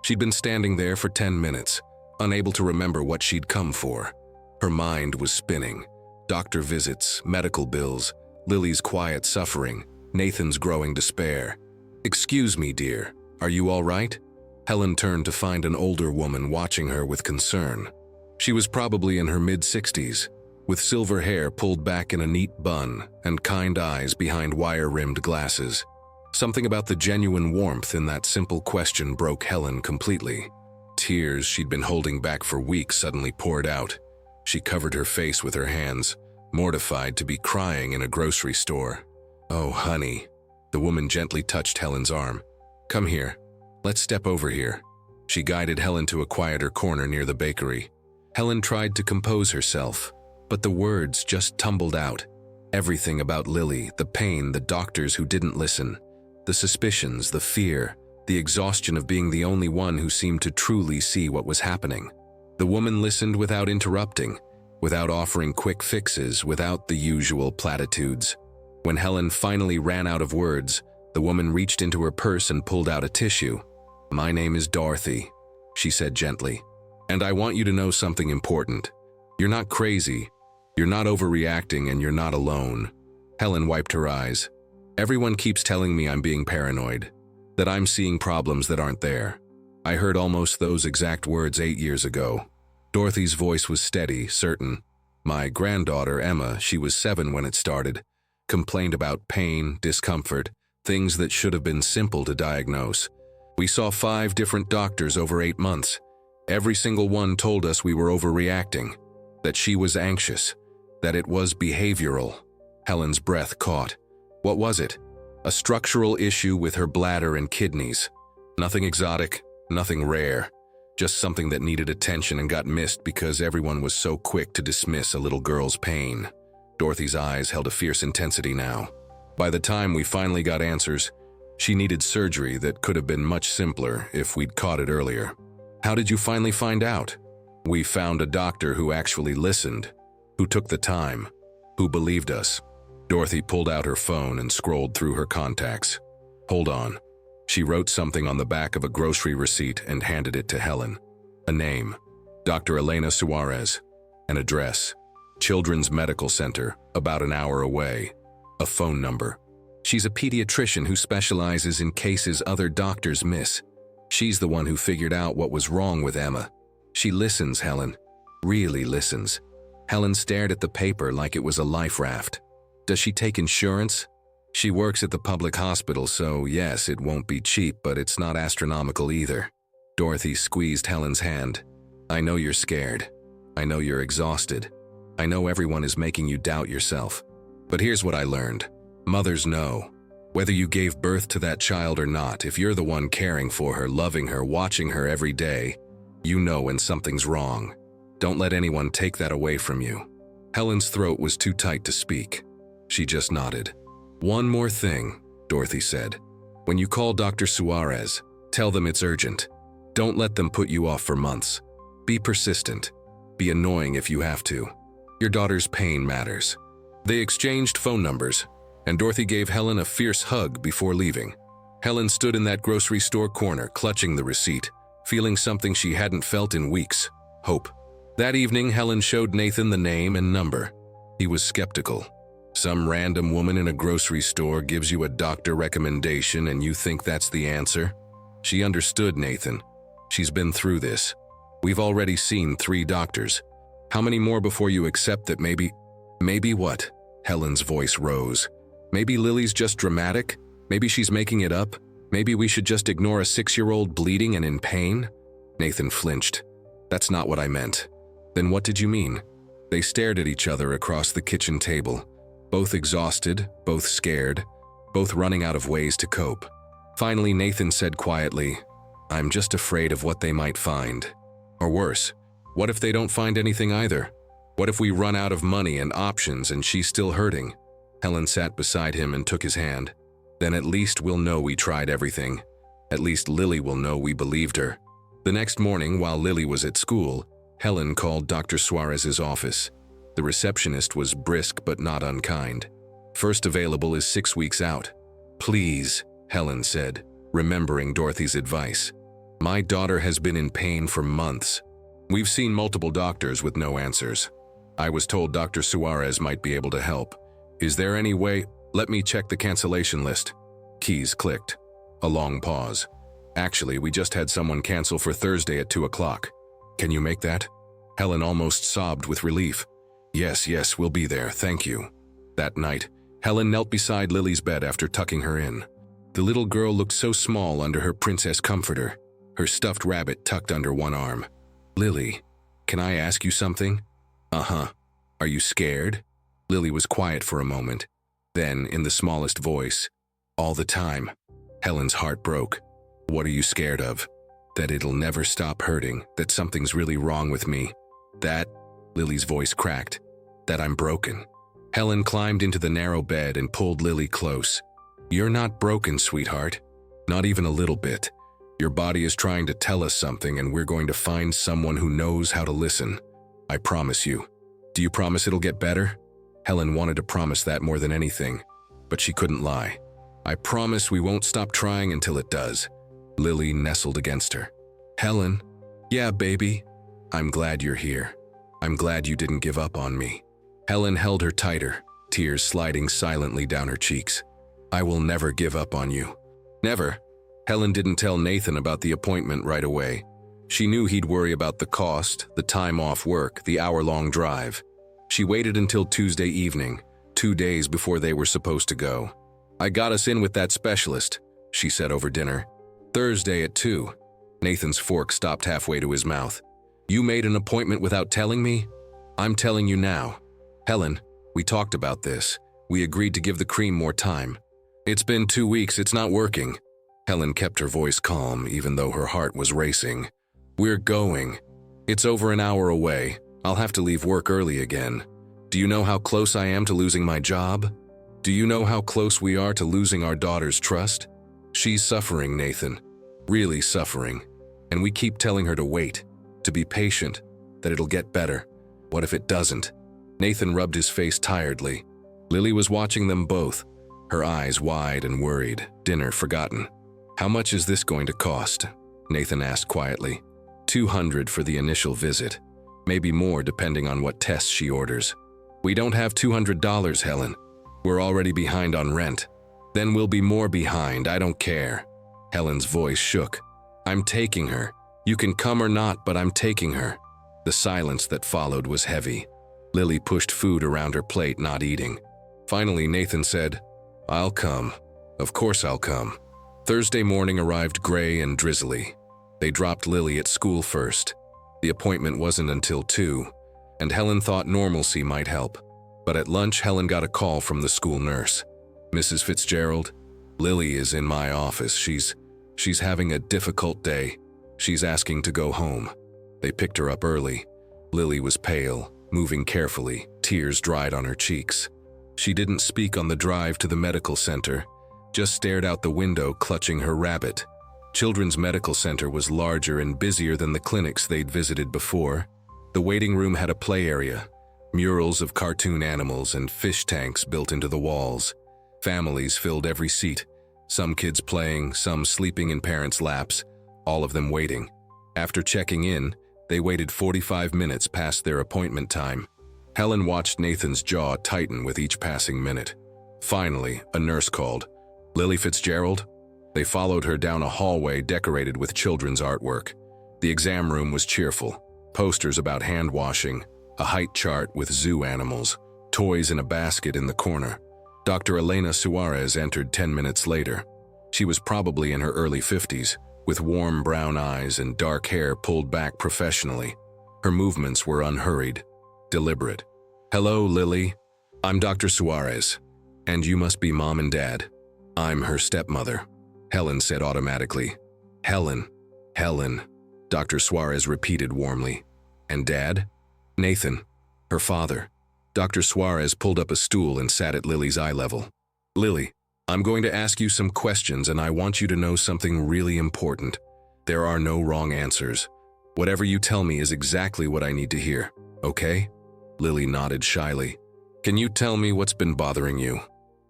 She'd been standing there for 10 minutes, unable to remember what she'd come for. Her mind was spinning. Doctor visits, medical bills, Lily's quiet suffering, Nathan's growing despair. "Excuse me, dear, are you all right?" Helen turned to find an older woman watching her with concern. She was probably in her mid-60s, with silver hair pulled back in a neat bun and kind eyes behind wire-rimmed glasses. Something about the genuine warmth in that simple question broke Helen completely. Tears she'd been holding back for weeks suddenly poured out. She covered her face with her hands, mortified to be crying in a grocery store. "Oh, honey." The woman gently touched Helen's arm. "Come here. Let's step over here." She guided Helen to a quieter corner near the bakery. Helen tried to compose herself, but the words just tumbled out. Everything about Lily, the pain, the doctors who didn't listen, the suspicions, the fear, the exhaustion of being the only one who seemed to truly see what was happening. The woman listened without interrupting, without offering quick fixes, without the usual platitudes. When Helen finally ran out of words, the woman reached into her purse and pulled out a tissue. "My name is Dorothy," she said gently, "and I want you to know something important. You're not crazy, you're not overreacting, and you're not alone." Helen wiped her eyes. "Everyone keeps telling me I'm being paranoid, that I'm seeing problems that aren't there. I heard almost those exact words 8 years ago." Dorothy's voice was steady, certain. "My granddaughter, Emma, she was 7 when it started, complained about pain, discomfort, things that should have been simple to diagnose. We saw 5 different doctors over 8 months. Every single one told us we were overreacting, that she was anxious, that it was behavioral. Helen's breath caught. What was it? A structural issue with her bladder and kidneys. Nothing exotic, nothing rare, just something that needed attention and got missed because everyone was so quick to dismiss a little girl's pain. Dorothy's eyes held a fierce intensity now. By the time we finally got answers, she needed surgery that could have been much simpler if we'd caught it earlier. How did you finally find out? We found a doctor who actually listened, who took the time, who believed us. Dorothy pulled out her phone and scrolled through her contacts. Hold on. She wrote something on the back of a grocery receipt and handed it to Helen. A name, Dr. Elena Suarez. An address, Children's Medical Center, about an hour away. A phone number. She's a pediatrician who specializes in cases other doctors miss. She's the one who figured out what was wrong with Emma. She listens, Helen. Really listens. Helen stared at the paper like it was a life raft. Does she take insurance? She works at the public hospital, so yes, it won't be cheap, but it's not astronomical either. Dorothy squeezed Helen's hand. I know you're scared. I know you're exhausted. I know everyone is making you doubt yourself. But here's what I learned. Mothers know. Whether you gave birth to that child or not, if you're the one caring for her, loving her, watching her every day, you know when something's wrong. Don't let anyone take that away from you. Helen's throat was too tight to speak. She just nodded. One more thing, Dorothy said. When you call Dr. Suarez, tell them it's urgent. Don't let them put you off for months. Be persistent. Be annoying if you have to. Your daughter's pain matters. They exchanged phone numbers, and Dorothy gave Helen a fierce hug before leaving. Helen stood in that grocery store corner, clutching the receipt, feeling something she hadn't felt in weeks: hope. That evening, Helen showed Nathan the name and number. He was skeptical. Some random woman in a grocery store gives you a doctor recommendation and you think that's the answer? She understood Nathan. She's been through this. We've already seen 3 doctors. How many more before you accept that maybe what? Helen's voice rose. Maybe Lily's just dramatic? Maybe she's making it up? Maybe we should just ignore a 6-year-old bleeding and in pain? Nathan flinched. That's not what I meant. Then what did you mean? They stared at each other across the kitchen table. Both exhausted, both scared, both running out of ways to cope. Finally, Nathan said quietly, I'm just afraid of what they might find. Or worse, what if they don't find anything either? What if we run out of money and options and she's still hurting? Helen sat beside him and took his hand. Then at least we'll know we tried everything. At least Lily will know we believed her. The next morning, while Lily was at school, Helen called Dr. Suarez's office. The receptionist was brisk but not unkind. First available is 6 weeks out. Please, Helen said, remembering Dorothy's advice. My daughter has been in pain for months. We've seen multiple doctors with no answers. I was told Dr. Suarez might be able to help. Is there any way? Let me check the cancellation list. Keys clicked. A long pause. Actually, we just had someone cancel for Thursday at 2 o'clock. Can you make that? Helen almost sobbed with relief. Yes, we'll be there, thank you. That night, Helen knelt beside Lily's bed after tucking her in. The little girl looked so small under her princess comforter, her stuffed rabbit tucked under one arm. Lily, can I ask you something? Uh-huh. Are you scared? Lily was quiet for a moment. Then, in the smallest voice, all the time. Helen's heart broke. What are you scared of? That it'll never stop hurting, that something's really wrong with me. That, Lily's voice cracked, that I'm broken. Helen climbed into the narrow bed and pulled Lily close. You're not broken, sweetheart. Not even a little bit. Your body is trying to tell us something and we're going to find someone who knows how to listen. I promise you. Do you promise it'll get better? Helen wanted to promise that more than anything, but she couldn't lie. I promise we won't stop trying until it does. Lily nestled against her. Helen, yeah, baby. I'm glad you're here. I'm glad you didn't give up on me. Helen held her tighter, tears sliding silently down her cheeks. I will never give up on you. Never. Helen didn't tell Nathan about the appointment right away. She knew he'd worry about the cost, the time off work, the hour-long drive. She waited until Tuesday evening, 2 days before they were supposed to go. "I got us in with that specialist," she said over dinner. "Thursday at 2. Nathan's fork stopped halfway to his mouth. "You made an appointment without telling me?" "I'm telling you now. Helen, we talked about this. We agreed to give the cream more time." "It's been 2 weeks, it's not working." Helen kept her voice calm even though her heart was racing. "We're going. It's over an hour away. I'll have to leave work early again. Do you know how close I am to losing my job? Do you know how close we are to losing our daughter's trust? She's suffering, Nathan. Really suffering. And we keep telling her to wait, to be patient, that it'll get better. What if it doesn't?" Nathan rubbed his face tiredly. Lily was watching them both, her eyes wide and worried, dinner forgotten. "How much is this going to cost?" Nathan asked quietly. $200 for the initial visit. Maybe more depending on what tests she orders. "We don't have $200, Helen. We're already behind on rent." "Then we'll be more behind, I don't care." Helen's voice shook. "I'm taking her. You can come or not, but I'm taking her." The silence that followed was heavy. Lily pushed food around her plate, not eating. Finally, Nathan said, "I'll come. Of course I'll come." Thursday morning arrived gray and drizzly. They dropped Lily at school first. The appointment wasn't until 2, and Helen thought normalcy might help. But at lunch, Helen got a call from the school nurse. "Mrs. Fitzgerald, Lily is in my office. She's having a difficult day. She's asking to go home." They picked her up early. Lily was pale, moving carefully, tears dried on her cheeks. She didn't speak on the drive to the medical center, just stared out the window clutching her rabbit. Children's Medical Center was larger and busier than the clinics they'd visited before. The waiting room had a play area, murals of cartoon animals and fish tanks built into the walls. Families filled every seat, some kids playing, some sleeping in parents' laps, all of them waiting. After checking in, they waited 45 minutes past their appointment time. Helen watched Nathan's jaw tighten with each passing minute. Finally, a nurse called, "Lily Fitzgerald?" They followed her down a hallway decorated with children's artwork. The exam room was cheerful. Posters about hand washing, a height chart with zoo animals, toys in a basket in the corner. Dr. Elena Suarez entered 10 minutes later. She was probably in her early 50s, with warm brown eyes and dark hair pulled back professionally. Her movements were unhurried, deliberate. "Hello, Lily. I'm Dr. Suarez, and you must be Mom and Dad. I'm her stepmother," Helen said automatically. "Helen, Helen," Dr. Suarez repeated warmly. "And Dad?" "Nathan, her father." Dr. Suarez pulled up a stool and sat at Lily's eye level. "Lily, I'm going to ask you some questions and I want you to know something really important. There are no wrong answers. Whatever you tell me is exactly what I need to hear, okay?" Lily nodded shyly. "Can you tell me what's been bothering you?"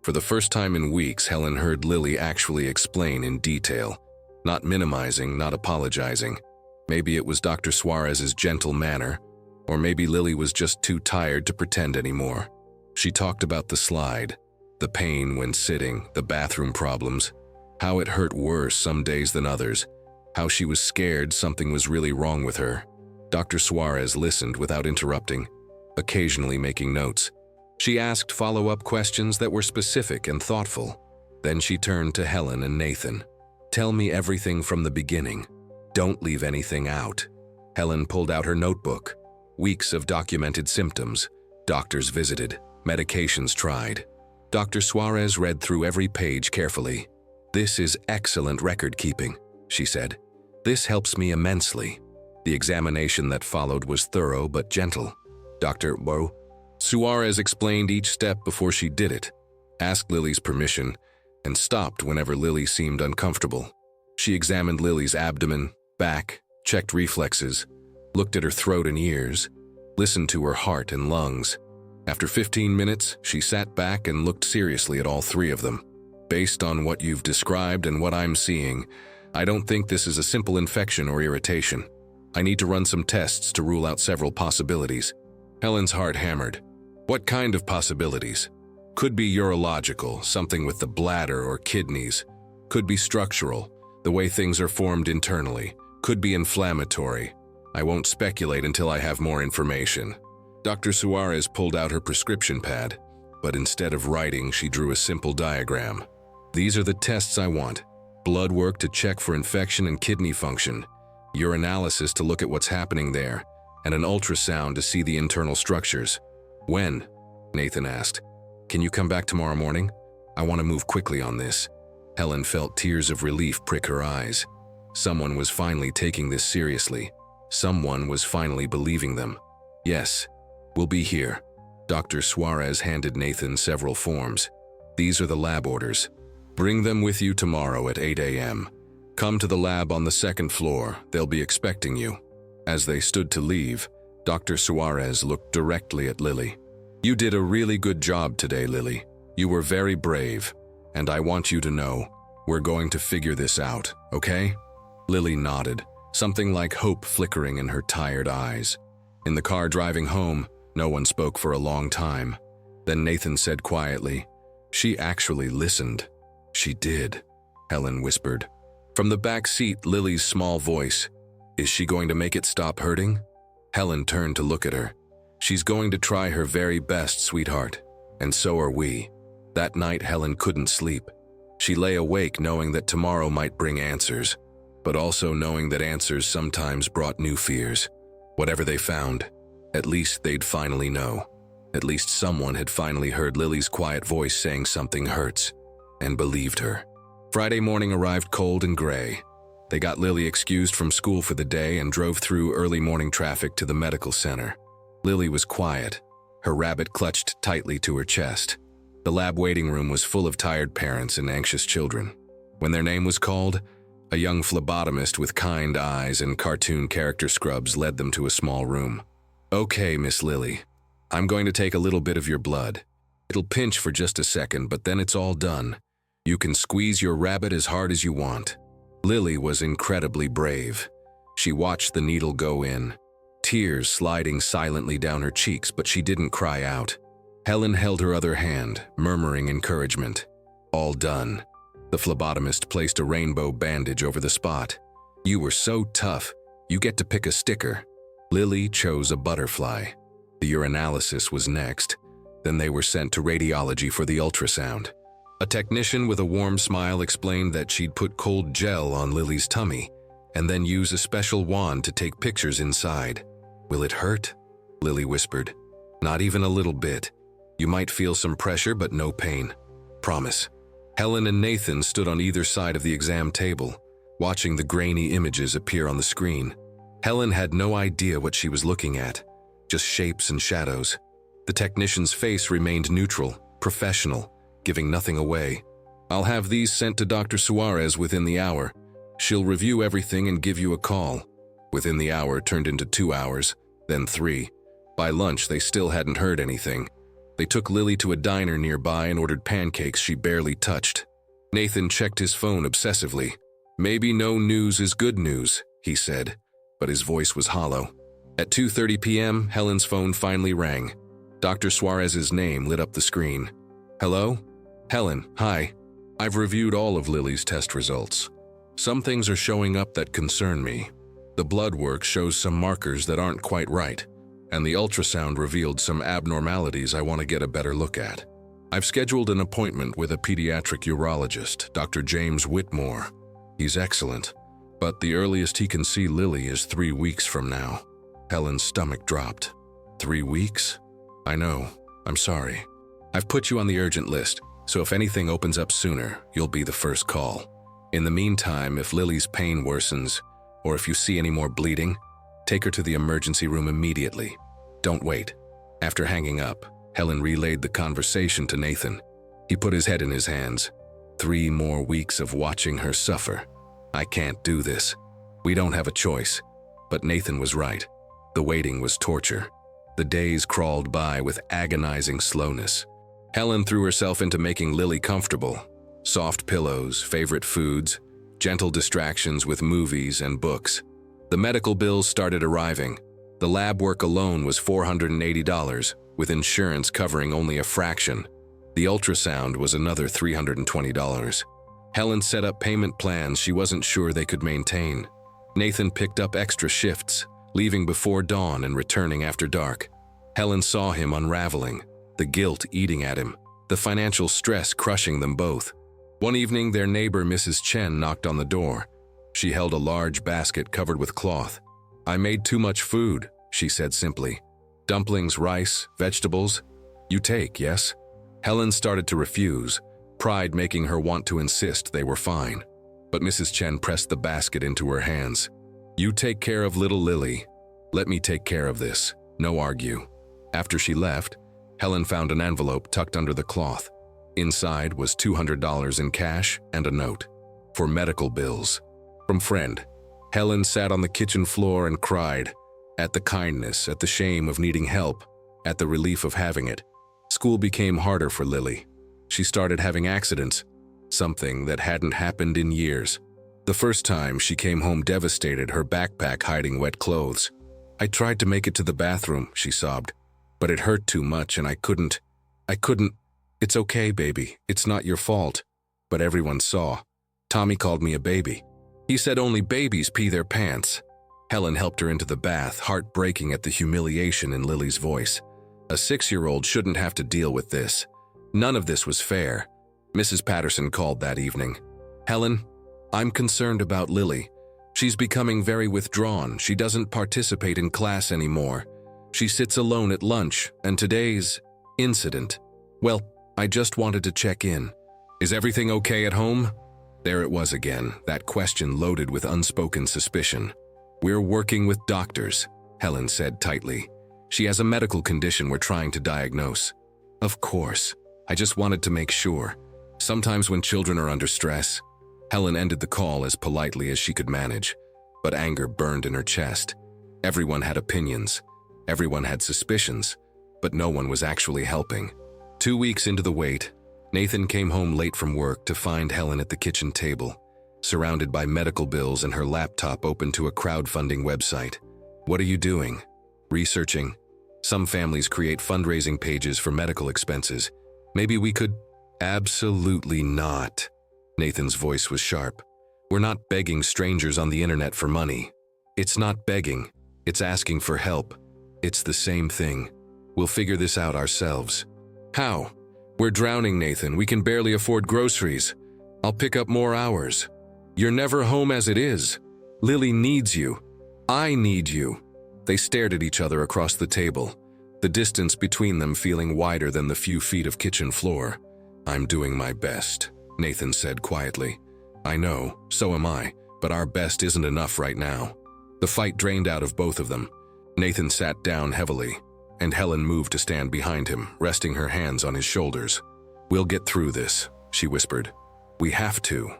For the first time in weeks, Helen heard Lily actually explain in detail, not minimizing, not apologizing. Maybe it was Dr. Suarez's gentle manner, or maybe Lily was just too tired to pretend anymore. She talked about the slide, the pain when sitting, the bathroom problems, how it hurt worse some days than others, how she was scared something was really wrong with her. Dr. Suarez listened without interrupting, occasionally making notes. She asked follow-up questions that were specific and thoughtful. Then she turned to Helen and Nathan. "Tell me everything from the beginning. Don't leave anything out." Helen pulled out her notebook. Weeks of documented symptoms, doctors visited, medications tried. Dr. Suarez read through every page carefully. "This is excellent record-keeping," she said. "This helps me immensely." The examination that followed was thorough but gentle. Dr. Suarez explained each step before she did it, asked Lily's permission, and stopped whenever Lily seemed uncomfortable. She examined Lily's abdomen, back, checked reflexes, looked at her throat and ears, listened to her heart and lungs. After 15 minutes, she sat back and looked seriously at all three of them. "Based on what you've described and what I'm seeing, I don't think this is a simple infection or irritation. I need to run some tests to rule out several possibilities." Helen's heart hammered. "What kind of possibilities?" "Could be urological, something with the bladder or kidneys. Could be structural, the way things are formed internally. Could be inflammatory. I won't speculate until I have more information." Dr. Suarez pulled out her prescription pad. but instead of writing, she drew a simple diagram. These are the tests I want. Blood work to check for infection and kidney function, urinalysis to look at what's happening there, and an ultrasound to see the internal structures. When? Nathan asked. Can you come back tomorrow morning? I want to move quickly on this. Helen felt tears of relief prick her eyes. Someone was finally taking this seriously. Someone was finally believing them. Yes, we'll be here. Dr. Suarez handed Nathan several forms. These are the lab orders. Bring them with you tomorrow at 8 a.m. Come to the lab on the second floor. They'll be expecting you. As they stood to leave, Dr. Suarez looked directly at Lily. You did a really good job today, Lily. You were very brave, and I want you to know, we're going to figure this out, okay? Lily nodded, something like hope flickering in her tired eyes. In the car driving home, no one spoke for a long time. Then Nathan said quietly, She actually listened. She did, Helen whispered. From the back seat, Lily's small voice, Is she going to make it stop hurting? Helen turned to look at her. She's going to try her very best, sweetheart. And so are we. That night, Helen couldn't sleep. She lay awake knowing that tomorrow might bring answers, but also knowing that answers sometimes brought new fears. Whatever they found, at least they'd finally know. At least someone had finally heard Lily's quiet voice saying something hurts, and believed her. Friday morning arrived cold and gray. They got Lily excused from school for the day and drove through early morning traffic to the medical center. Lily was quiet, her rabbit clutched tightly to her chest. The lab waiting room was full of tired parents and anxious children. When their name was called, a young phlebotomist with kind eyes and cartoon character scrubs led them to a small room. Okay, Miss Lily, I'm going to take a little bit of your blood. It'll pinch for just a second, but then it's all done. You can squeeze your rabbit as hard as you want. Lily was incredibly brave. She watched the needle go in, tears sliding silently down her cheeks, but she didn't cry out. Helen held her other hand, murmuring encouragement. All done. The phlebotomist placed a rainbow bandage over the spot. You were so tough, you get to pick a sticker. Lily chose a butterfly. The urinalysis was next. Then they were sent to radiology for the ultrasound. A technician with a warm smile explained that she'd put cold gel on Lily's tummy and then use a special wand to take pictures inside. Will it hurt? Lily whispered. Not even a little bit. You might feel some pressure, but no pain. Promise. Helen and Nathan stood on either side of the exam table, watching the grainy images appear on the screen. Helen had no idea what she was looking at, just shapes and shadows. The technician's face remained neutral, professional, giving nothing away. I'll have these sent to Dr. Suarez within the hour. She'll review everything and give you a call. Within the hour turned into 2 hours, then 3. By lunch, they still hadn't heard anything. They took Lily to a diner nearby and ordered pancakes she barely touched. Nathan checked his phone obsessively. Maybe no news is good news, he said, but his voice was hollow. At 2:30 p.m., Helen's phone finally rang. Dr. Suarez's name lit up the screen. Hello? Helen, hi. I've reviewed all of Lily's test results. Some things are showing up that concern me. The blood work shows some markers that aren't quite right, and the ultrasound revealed some abnormalities I want to get a better look at. I've scheduled an appointment with a pediatric urologist, Dr. James Whitmore. He's excellent, but the earliest he can see Lily is 3 weeks from now. Helen's stomach dropped. 3 weeks? I know. I'm sorry. I've put you on the urgent list, so if anything opens up sooner, you'll be the first call. In the meantime, if Lily's pain worsens, or if you see any more bleeding, take her to the emergency room immediately. Don't wait. After hanging up, Helen relayed the conversation to Nathan. He put his head in his hands. 3 more weeks of watching her suffer. I can't do this. We don't have a choice. But Nathan was right. The waiting was torture. The days crawled by with agonizing slowness. Helen threw herself into making Lily comfortable. Soft pillows, favorite foods, gentle distractions with movies and books. The medical bills started arriving. The lab work alone was $480, with insurance covering only a fraction. The ultrasound was another $320. Helen set up payment plans she wasn't sure they could maintain. Nathan picked up extra shifts, leaving before dawn and returning after dark. Helen saw him unraveling, the guilt eating at him, the financial stress crushing them both. One evening, their neighbor, Mrs. Chen, knocked on the door. She held a large basket covered with cloth. "I made too much food," she said simply. "Dumplings, rice, vegetables. You take, yes?" Helen started to refuse, pride making her want to insist they were fine. But Mrs. Chen pressed the basket into her hands. "You take care of little Lily. Let me take care of this. No argue." After she left, Helen found an envelope tucked under the cloth. Inside was $200 in cash and a note. For medical bills. From friend. Helen sat on the kitchen floor and cried. At the kindness, at the shame of needing help, at the relief of having it. School became harder for Lily. She started having accidents, something that hadn't happened in years. The first time she came home devastated, her backpack hiding wet clothes. "I tried to make it to the bathroom," she sobbed, "but it hurt too much and I couldn't. It's okay, baby. It's not your fault." But everyone saw. Tommy called me a baby. He said only babies pee their pants. Helen helped her into the bath, heartbreaking at the humiliation in Lily's voice. A 6-year-old shouldn't have to deal with this. None of this was fair. Mrs. Patterson called that evening. "Helen, I'm concerned about Lily. She's becoming very withdrawn. She doesn't participate in class anymore. She sits alone at lunch, and today's incident. Well, I just wanted to check in. Is everything okay at home?" There it was again, that question loaded with unspoken suspicion. "We're working with doctors," Helen said tightly. "She has a medical condition we're trying to diagnose." "Of course. I just wanted to make sure. Sometimes when children are under stress." Helen ended the call as politely as she could manage, but anger burned in her chest. Everyone had opinions. Everyone had suspicions, but no one was actually helping. 2 weeks into the wait, Nathan came home late from work to find Helen at the kitchen table, surrounded by medical bills and her laptop open to a crowdfunding website. "What are you doing?" "Researching. Some families create fundraising pages for medical expenses. Maybe we could—" "Absolutely not." Nathan's voice was sharp. "We're not begging strangers on the internet for money. It's not begging. It's asking for help. It's the same thing. We'll figure this out ourselves." "How?" "We're drowning, Nathan. We can barely afford groceries. I'll pick up more hours. You're never home as it is. Lily needs you. I need you." They stared at each other across the table, the distance between them feeling wider than the few feet of kitchen floor. "I'm doing my best," Nathan said quietly. "I know, so am I, but our best isn't enough right now." The fight drained out of both of them. Nathan sat down heavily, and Helen moved to stand behind him, resting her hands on his shoulders. "We'll get through this," she whispered. "We have to."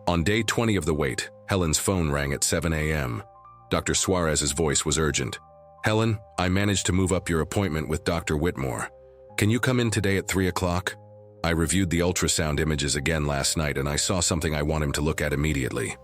On day 20 of the wait, Helen's phone rang at 7 a.m. Dr. Suarez's voice was urgent. "Helen, I managed to move up your appointment with Dr. Whitmore. Can you come in today at 3 o'clock? I reviewed the ultrasound images again last night and I saw something I want him to look at immediately."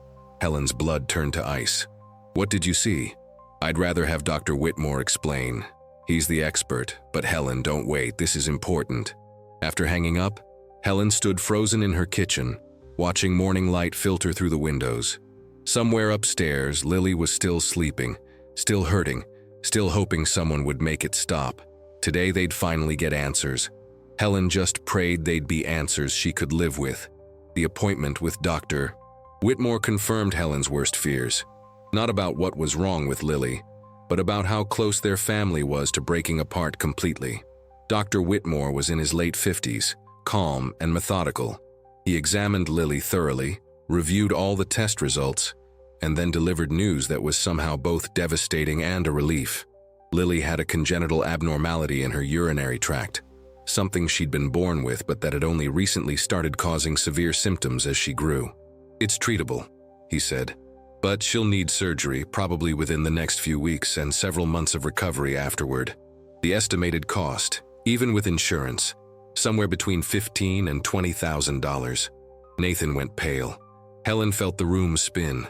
Helen's blood turned to ice. "What did you see?" "I'd rather have Dr. Whitmore explain. He's the expert, but Helen, don't wait, this is important." After hanging up, Helen stood frozen in her kitchen, watching morning light filter through the windows. Somewhere upstairs, Lily was still sleeping, still hurting, still hoping someone would make it stop. Today they'd finally get answers. Helen just prayed they'd be answers she could live with. The appointment with Dr. Whitmore confirmed Helen's worst fears. Not about what was wrong with Lily, but about how close their family was to breaking apart completely. Dr. Whitmore was in his late 50s, calm and methodical. He examined Lily thoroughly, reviewed all the test results, and then delivered news that was somehow both devastating and a relief. Lily had a congenital abnormality in her urinary tract, something she'd been born with but that had only recently started causing severe symptoms as she grew. "It's treatable," he said. "But she'll need surgery, probably within the next few weeks, and several months of recovery afterward. The estimated cost, even with insurance, somewhere between $15,000 and $20,000. Nathan went pale. Helen felt the room spin.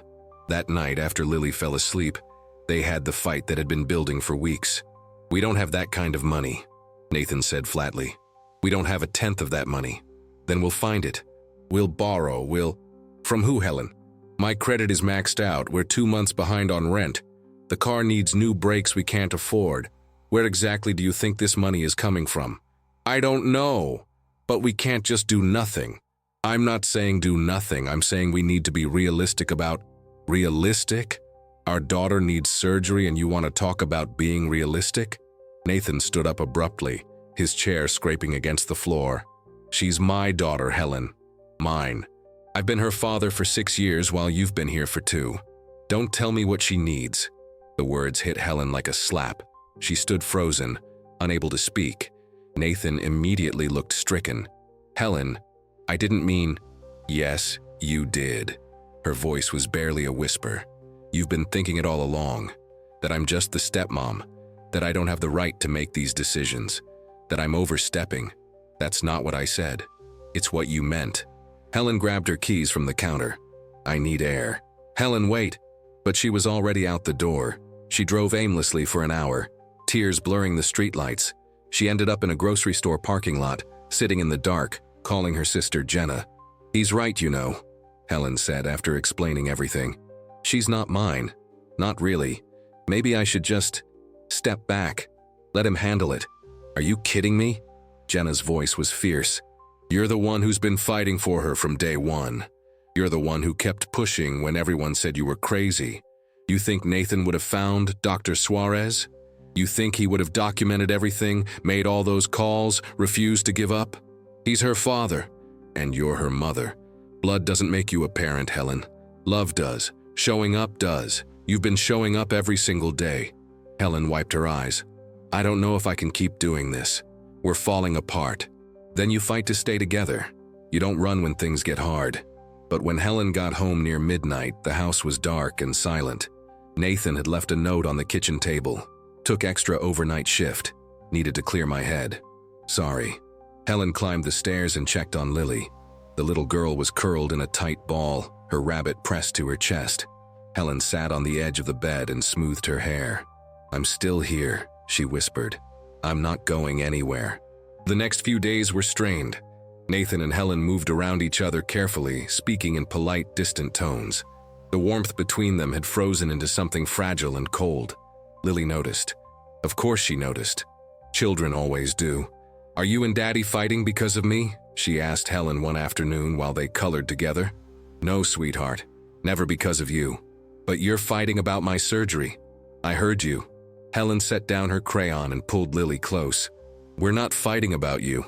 That night, after Lily fell asleep, they had the fight that had been building for weeks. "We don't have that kind of money," Nathan said flatly. "We don't have a tenth of that money." "Then we'll find it. We'll borrow, From who, Helen?" "My credit is maxed out. We're 2 months behind on rent. The car needs new brakes we can't afford. Where exactly do you think this money is coming from?" I don't know. But we can't just do nothing. I'm not saying do nothing. I'm saying we need to be realistic about realistic? Our daughter needs surgery and you want to talk about being realistic? Nathan stood up abruptly, his chair scraping against the floor. She's my daughter, Helen. Mine. I've been her father for 6 years while you've been here for 2. Don't tell me what she needs. The words hit Helen like a slap. She stood frozen, unable to speak. Nathan immediately looked stricken. Helen, I didn't mean… Yes, you did. Her voice was barely a whisper. You've been thinking it all along. That I'm just the stepmom. That I don't have the right to make these decisions. That I'm overstepping. That's not what I said. It's what you meant. Helen grabbed her keys from the counter. I need air. Helen, wait. But she was already out the door. She drove aimlessly for an hour, tears blurring the streetlights. She ended up in a grocery store parking lot, sitting in the dark, calling her sister Jenna. He's right, you know, Helen said after explaining everything. She's not mine. Not really. Maybe I should just step back. Let him handle it. Are you kidding me? Jenna's voice was fierce. You're the one who's been fighting for her from day one. You're the one who kept pushing when everyone said you were crazy. You think Nathan would have found Dr. Suarez? You think he would have documented everything, made all those calls, refused to give up? He's her father, and you're her mother. Blood doesn't make you a parent, Helen. Love does. Showing up does. You've been showing up every single day. Helen wiped her eyes. I don't know if I can keep doing this. We're falling apart. Then you fight to stay together. You don't run when things get hard. But when Helen got home near midnight, the house was dark and silent. Nathan had left a note on the kitchen table. Took extra overnight shift. Needed to clear my head. Sorry. Helen climbed the stairs and checked on Lily. The little girl was curled in a tight ball, her rabbit pressed to her chest. Helen sat on the edge of the bed and smoothed her hair. I'm still here, she whispered. I'm not going anywhere. The next few days were strained. Nathan and Helen moved around each other carefully, speaking in polite, distant tones. The warmth between them had frozen into something fragile and cold. Lily noticed. Of course she noticed. Children always do. Are you and Daddy fighting because of me? She asked Helen one afternoon while they colored together. No, sweetheart. Never because of you. But you're fighting about my surgery. I heard you. Helen set down her crayon and pulled Lily close. We're not fighting about you.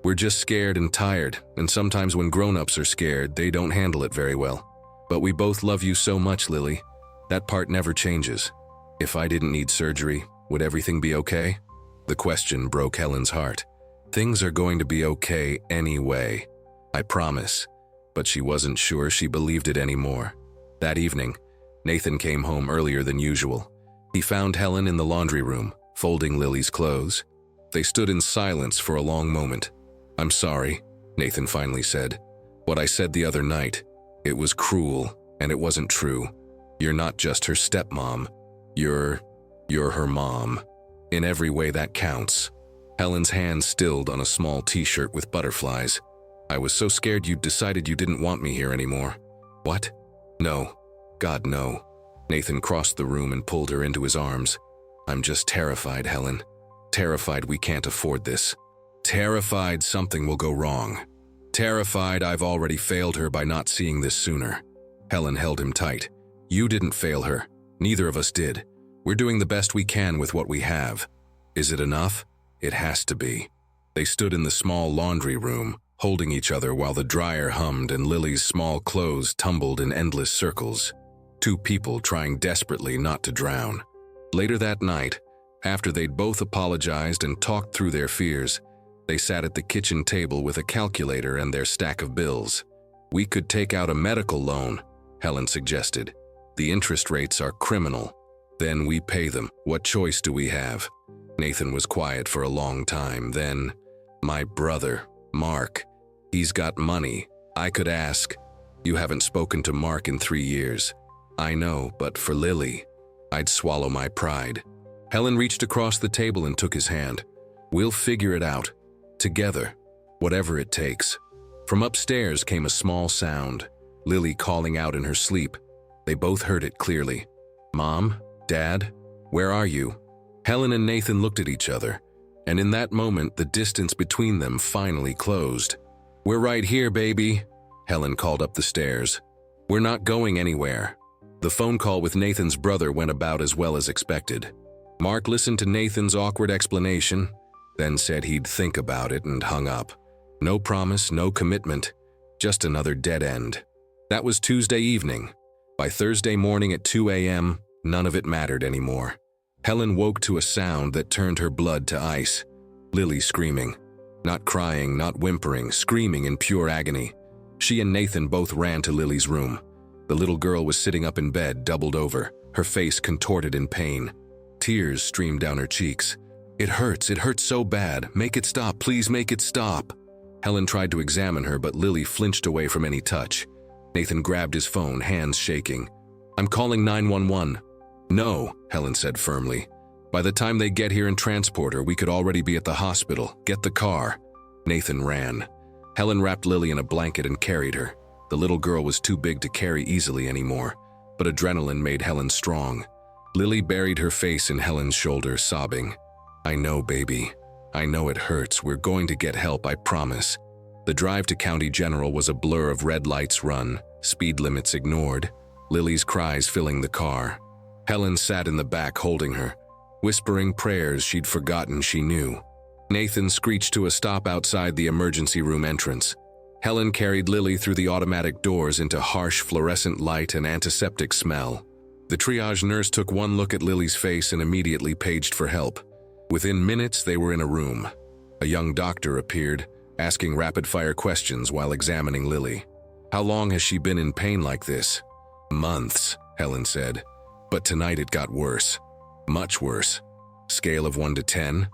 We're just scared and tired, and sometimes when grown-ups are scared, they don't handle it very well. But we both love you so much, Lily. That part never changes. If I didn't need surgery, would everything be okay? The question broke Helen's heart. Things are going to be okay anyway. I promise. But she wasn't sure she believed it anymore. That evening, Nathan came home earlier than usual. He found Helen in the laundry room, folding Lily's clothes. They stood in silence for a long moment. I'm sorry, Nathan finally said. What I said the other night, it was cruel, and it wasn't true. You're not just her stepmom. You're her mom. In every way that counts. Helen's hand stilled on a small t-shirt with butterflies. I was so scared you'd decided you didn't want me here anymore. What? No. God, no. Nathan crossed the room and pulled her into his arms. I'm just terrified, Helen. Terrified we can't afford this. Terrified something will go wrong. Terrified I've already failed her by not seeing this sooner. Helen held him tight. You didn't fail her. Neither of us did. We're doing the best we can with what we have. Is it enough? It has to be. They stood in the small laundry room, holding each other while the dryer hummed and Lily's small clothes tumbled in endless circles. Two people trying desperately not to drown. Later that night, after they'd both apologized and talked through their fears, they sat at the kitchen table with a calculator and their stack of bills. We could take out a medical loan, Helen suggested. The interest rates are criminal. Then we pay them. What choice do we have? Nathan was quiet for a long time. Then, my brother, Mark. He's got money. I could ask. You haven't spoken to Mark in 3 years. I know, but for Lily, I'd swallow my pride. Helen reached across the table and took his hand. We'll figure it out. Together. Whatever it takes. From upstairs came a small sound. Lily calling out in her sleep. They both heard it clearly. Mom? Dad? Where are you? Helen and Nathan looked at each other. And in that moment, the distance between them finally closed. "We're right here, baby," Helen called up the stairs. "We're not going anywhere." The phone call with Nathan's brother went about as well as expected. Mark listened to Nathan's awkward explanation, then said he'd think about it and hung up. No promise, no commitment, just another dead end. That was Tuesday evening. By Thursday morning at 2 a.m., none of it mattered anymore. Helen woke to a sound that turned her blood to ice. Lily screaming. Not crying, not whimpering, screaming in pure agony. She and Nathan both ran to Lily's room. The little girl was sitting up in bed, doubled over, her face contorted in pain. Tears streamed down her cheeks. It hurts so bad. Make it stop, please make it stop." Helen tried to examine her, but Lily flinched away from any touch. Nathan grabbed his phone, hands shaking. "I'm calling 911. "No," Helen said firmly. "By the time they get here and transport her, we could already be at the hospital. Get the car." Nathan ran. Helen wrapped Lily in a blanket and carried her. The little girl was too big to carry easily anymore, but adrenaline made Helen strong. Lily buried her face in Helen's shoulder, sobbing. "I know, baby. I know it hurts. We're going to get help, I promise." The drive to County General was a blur of red lights run, speed limits ignored, Lily's cries filling the car. Helen sat in the back holding her, whispering prayers she'd forgotten she knew. Nathan screeched to a stop outside the emergency room entrance. Helen carried Lily through the automatic doors into harsh fluorescent light and antiseptic smell. The triage nurse took one look at Lily's face and immediately paged for help. Within minutes, they were in a room. A young doctor appeared, asking rapid-fire questions while examining Lily. "How long has she been in pain like this?" "Months," Helen said. "But tonight it got worse. Much worse. Scale of 1 to 10?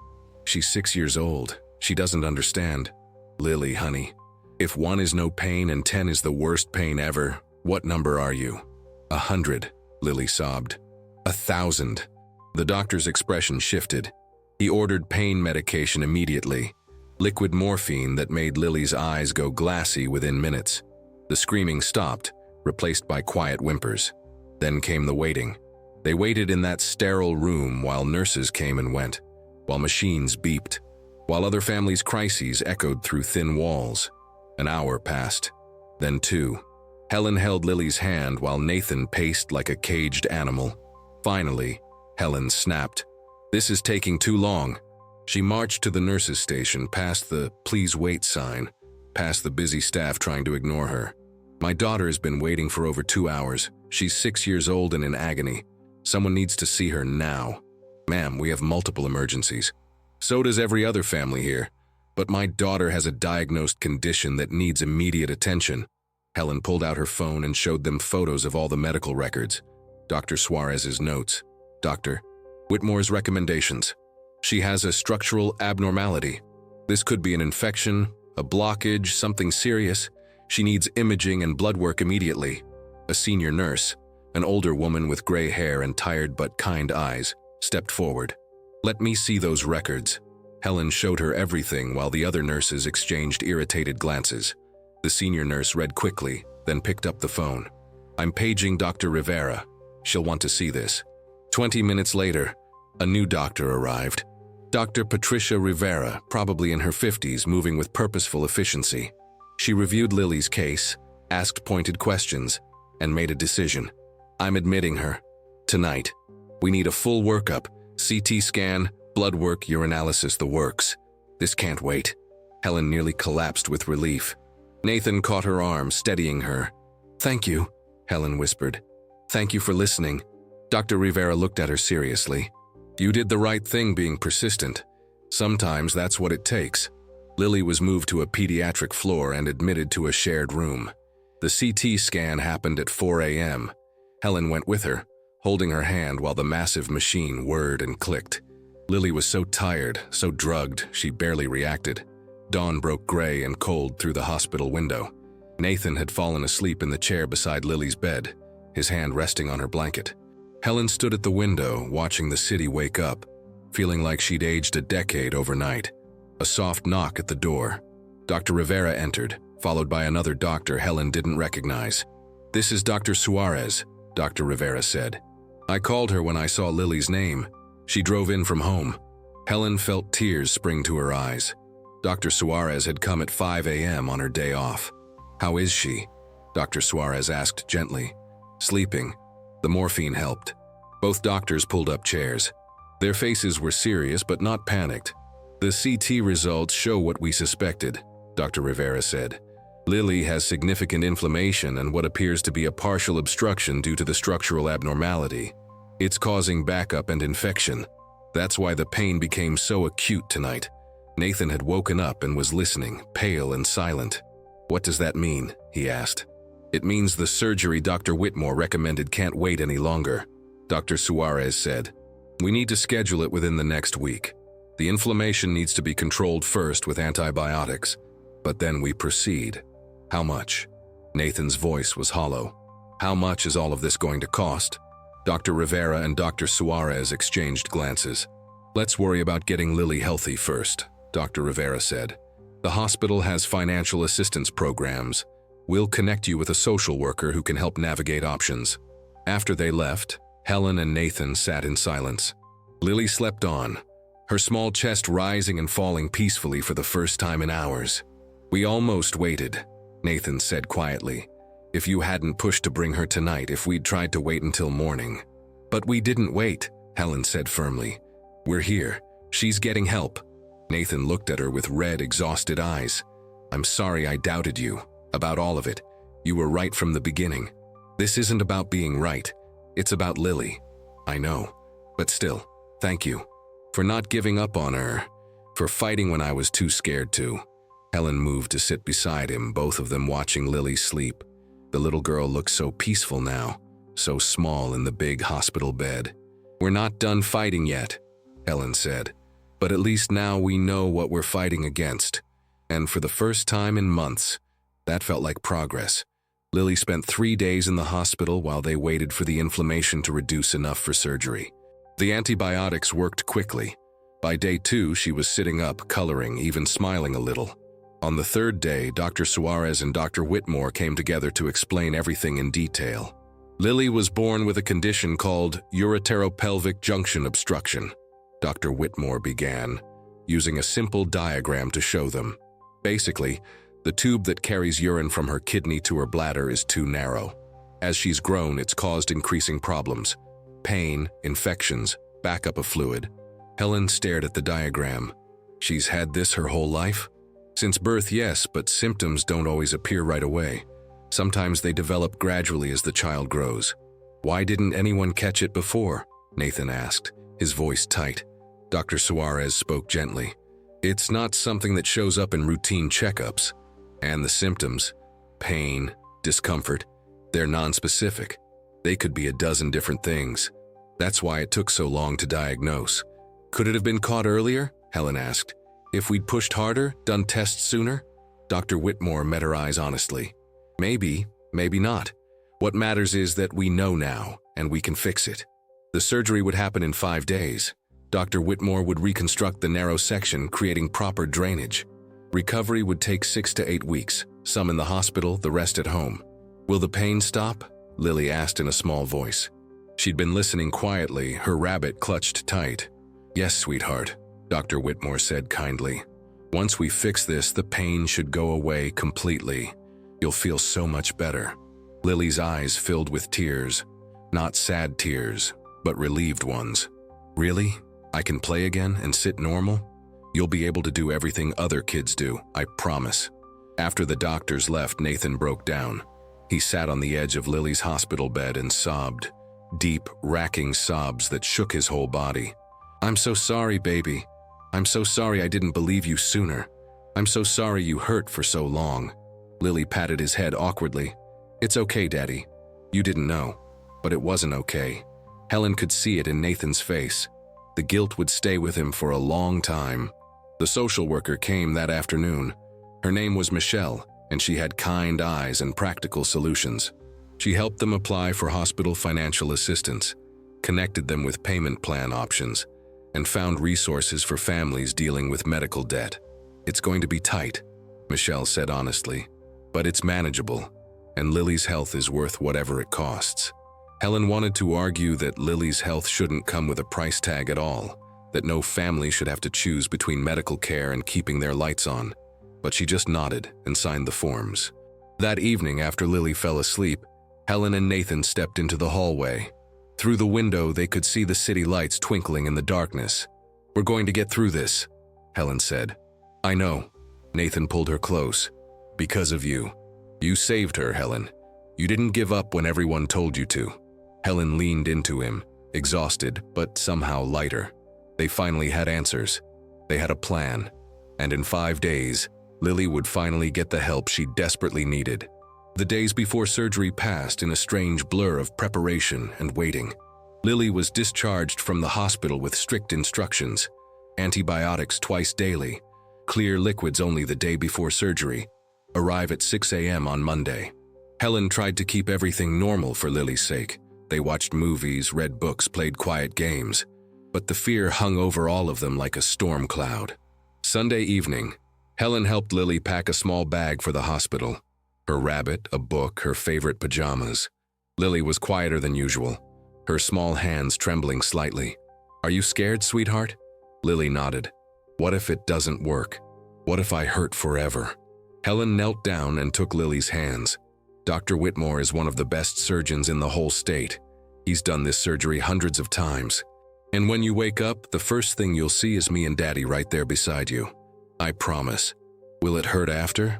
She's 6 years old. She doesn't understand." "Lily, honey, if 1 is no pain and 10 is the worst pain ever, what number are you?" 100, Lily sobbed. 1,000. The doctor's expression shifted. He ordered pain medication immediately. Liquid morphine that made Lily's eyes go glassy within minutes. The screaming stopped, replaced by quiet whimpers. Then came the waiting. They waited in that sterile room while nurses came and went, while machines beeped, while other families' crises echoed through thin walls. An hour passed, then 2. Helen held Lily's hand while Nathan paced like a caged animal. Finally, Helen snapped. "This is taking too long." She marched to the nurses' station, past the "please wait" sign, past the busy staff trying to ignore her. "My daughter has been waiting for over 2 hours. She's 6 years old and in agony. Someone needs to see her now." "Ma'am, we have multiple emergencies." "So does every other family here. But my daughter has a diagnosed condition that needs immediate attention." Helen pulled out her phone and showed them photos of all the medical records. Dr. Suarez's notes. Dr. Whitmore's recommendations. "She has a structural abnormality. This could be an infection, a blockage, something serious. She needs imaging and blood work immediately." A senior nurse, an older woman with gray hair and tired but kind eyes, stepped forward. "Let me see those records." Helen showed her everything while the other nurses exchanged irritated glances. The senior nurse read quickly, then picked up the phone. "I'm paging Dr. Rivera. She'll want to see this." 20 minutes later, a new doctor arrived. Dr. Patricia Rivera, probably in her 50s, moving with purposeful efficiency. She reviewed Lily's case, asked pointed questions, and made a decision. "I'm admitting her. Tonight. We need a full workup, CT scan, blood work, urinalysis, the works. This can't wait." Helen nearly collapsed with relief. Nathan caught her arm, steadying her. "Thank you," Helen whispered. "Thank you for listening." Dr. Rivera looked at her seriously. "You did the right thing being persistent. Sometimes that's what it takes." Lily was moved to a pediatric floor and admitted to a shared room. The CT scan happened at 4 a.m. Helen went with her, holding her hand while the massive machine whirred and clicked. Lily was so tired, so drugged, she barely reacted. Dawn broke gray and cold through the hospital window. Nathan had fallen asleep in the chair beside Lily's bed, his hand resting on her blanket. Helen stood at the window, watching the city wake up, feeling like she'd aged a decade overnight. A soft knock at the door. Dr. Rivera entered, followed by another doctor Helen didn't recognize. "This is Dr. Suarez," Dr. Rivera said. "I called her when I saw Lily's name. She drove in from home." Helen felt tears spring to her eyes. Dr. Suarez had come at 5 a.m. on her day off. "How is she?" Dr. Suarez asked gently. "Sleeping." The morphine helped. Both doctors pulled up chairs. Their faces were serious but not panicked. "The CT results show what we suspected," Dr. Rivera said. "Lily has significant inflammation and what appears to be a partial obstruction due to the structural abnormality. It's causing backup and infection. That's why the pain became so acute tonight." Nathan had woken up and was listening, pale and silent. "What does that mean?" he asked. "It means the surgery Dr. Whitmore recommended can't wait any longer," Dr. Suarez said. "We need to schedule it within the next week. The inflammation needs to be controlled first with antibiotics, but then we proceed." "How much?" Nathan's voice was hollow. "How much is all of this going to cost?" Dr. Rivera and Dr. Suarez exchanged glances. "Let's worry about getting Lily healthy first," Dr. Rivera said. "The hospital has financial assistance programs. We'll connect you with a social worker who can help navigate options." After they left, Helen and Nathan sat in silence. Lily slept on, her small chest rising and falling peacefully for the first time in hours. "We almost waited," Nathan said quietly. "If you hadn't pushed to bring her tonight, if we'd tried to wait until morning." "But we didn't wait," Helen said firmly. "We're here. She's getting help." Nathan looked at her with red, exhausted eyes. "I'm sorry I doubted you. About all of it. You were right from the beginning. This isn't about being right. It's about Lily." "I know. But still, thank you. For not giving up on her. For fighting when I was too scared to." Helen moved to sit beside him, both of them watching Lily sleep. The little girl looked so peaceful now, so small in the big hospital bed. "We're not done fighting yet," Helen said. "But at least now we know what we're fighting against." And for the first time in months, that felt like progress. Lily spent 3 days in the hospital while they waited for the inflammation to reduce enough for surgery. The antibiotics worked quickly. By day 2, she was sitting up, coloring, even smiling a little. On the 3rd day, Dr. Suarez and Dr. Whitmore came together to explain everything in detail. Lily was born with a condition called ureteropelvic junction obstruction, Dr. Whitmore began, using a simple diagram to show them. Basically, the tube that carries urine from her kidney to her bladder is too narrow. As she's grown, it's caused increasing problems: pain, infections, backup of fluid. Helen stared at the diagram. "She's had this her whole life?" "Since birth, yes, but symptoms don't always appear right away. Sometimes they develop gradually as the child grows." "Why didn't anyone catch it before?" Nathan asked, his voice tight. Dr. Suarez spoke gently. "It's not something that shows up in routine checkups. And the symptoms, pain, discomfort, they're nonspecific. They could be a dozen different things. That's why it took so long to diagnose." "Could it have been caught earlier?" Helen asked. "If we'd pushed harder, done tests sooner?" Dr. Whitmore met her eyes honestly. "Maybe, maybe not. What matters is that we know now, and we can fix it. The surgery would happen in 5 days. Dr. Whitmore would reconstruct the narrow section, creating proper drainage. Recovery would take 6 to 8 weeks, some in the hospital, the rest at home." "Will the pain stop?" Lily asked in a small voice. She'd been listening quietly, her rabbit clutched tight. "Yes, sweetheart," Dr. Whitmore said kindly. "Once we fix this, the pain should go away completely. You'll feel so much better." Lily's eyes filled with tears, not sad tears, but relieved ones. "Really? I can play again and sit normal? You'll be able to do everything other kids do, I promise." After the doctors left, Nathan broke down. He sat on the edge of Lily's hospital bed and sobbed, deep, racking sobs that shook his whole body. "I'm so sorry, baby. I'm so sorry I didn't believe you sooner. I'm so sorry you hurt for so long." Lily patted his head awkwardly. "It's okay, Daddy. You didn't know. But it wasn't okay." Helen could see it in Nathan's face. The guilt would stay with him for a long time. The social worker came that afternoon. Her name was Michelle, and she had kind eyes and practical solutions. She helped them apply for hospital financial assistance, connected them with payment plan options, and found resources for families dealing with medical debt. "It's going to be tight," Michelle said honestly, "but it's manageable, and Lily's health is worth whatever it costs." Helen wanted to argue that Lily's health shouldn't come with a price tag at all, that no family should have to choose between medical care and keeping their lights on, but she just nodded and signed the forms. That evening, after Lily fell asleep, Helen and Nathan stepped into the hallway. Through the window, they could see the city lights twinkling in the darkness. "We're going to get through this," Helen said. "I know." Nathan pulled her close. "Because of you. You saved her, Helen. You didn't give up when everyone told you to." Helen leaned into him, exhausted but somehow lighter. They finally had answers. They had a plan. And in 5 days, Lily would finally get the help she desperately needed. The days before surgery passed in a strange blur of preparation and waiting. Lily was discharged from the hospital with strict instructions: antibiotics twice daily, clear liquids only the day before surgery, arrive at 6 a.m. on Monday. Helen tried to keep everything normal for Lily's sake. They watched movies, read books, played quiet games, but the fear hung over all of them like a storm cloud. Sunday evening, Helen helped Lily pack a small bag for the hospital. Her rabbit, a book, her favorite pajamas. Lily was quieter than usual, her small hands trembling slightly. "Are you scared, sweetheart?" Lily nodded. "What if it doesn't work? What if I hurt forever?" Helen knelt down and took Lily's hands. "Dr. Whitmore is one of the best surgeons in the whole state. He's done this surgery hundreds of times. And when you wake up, the first thing you'll see is me and Daddy right there beside you. I promise. Will it hurt after?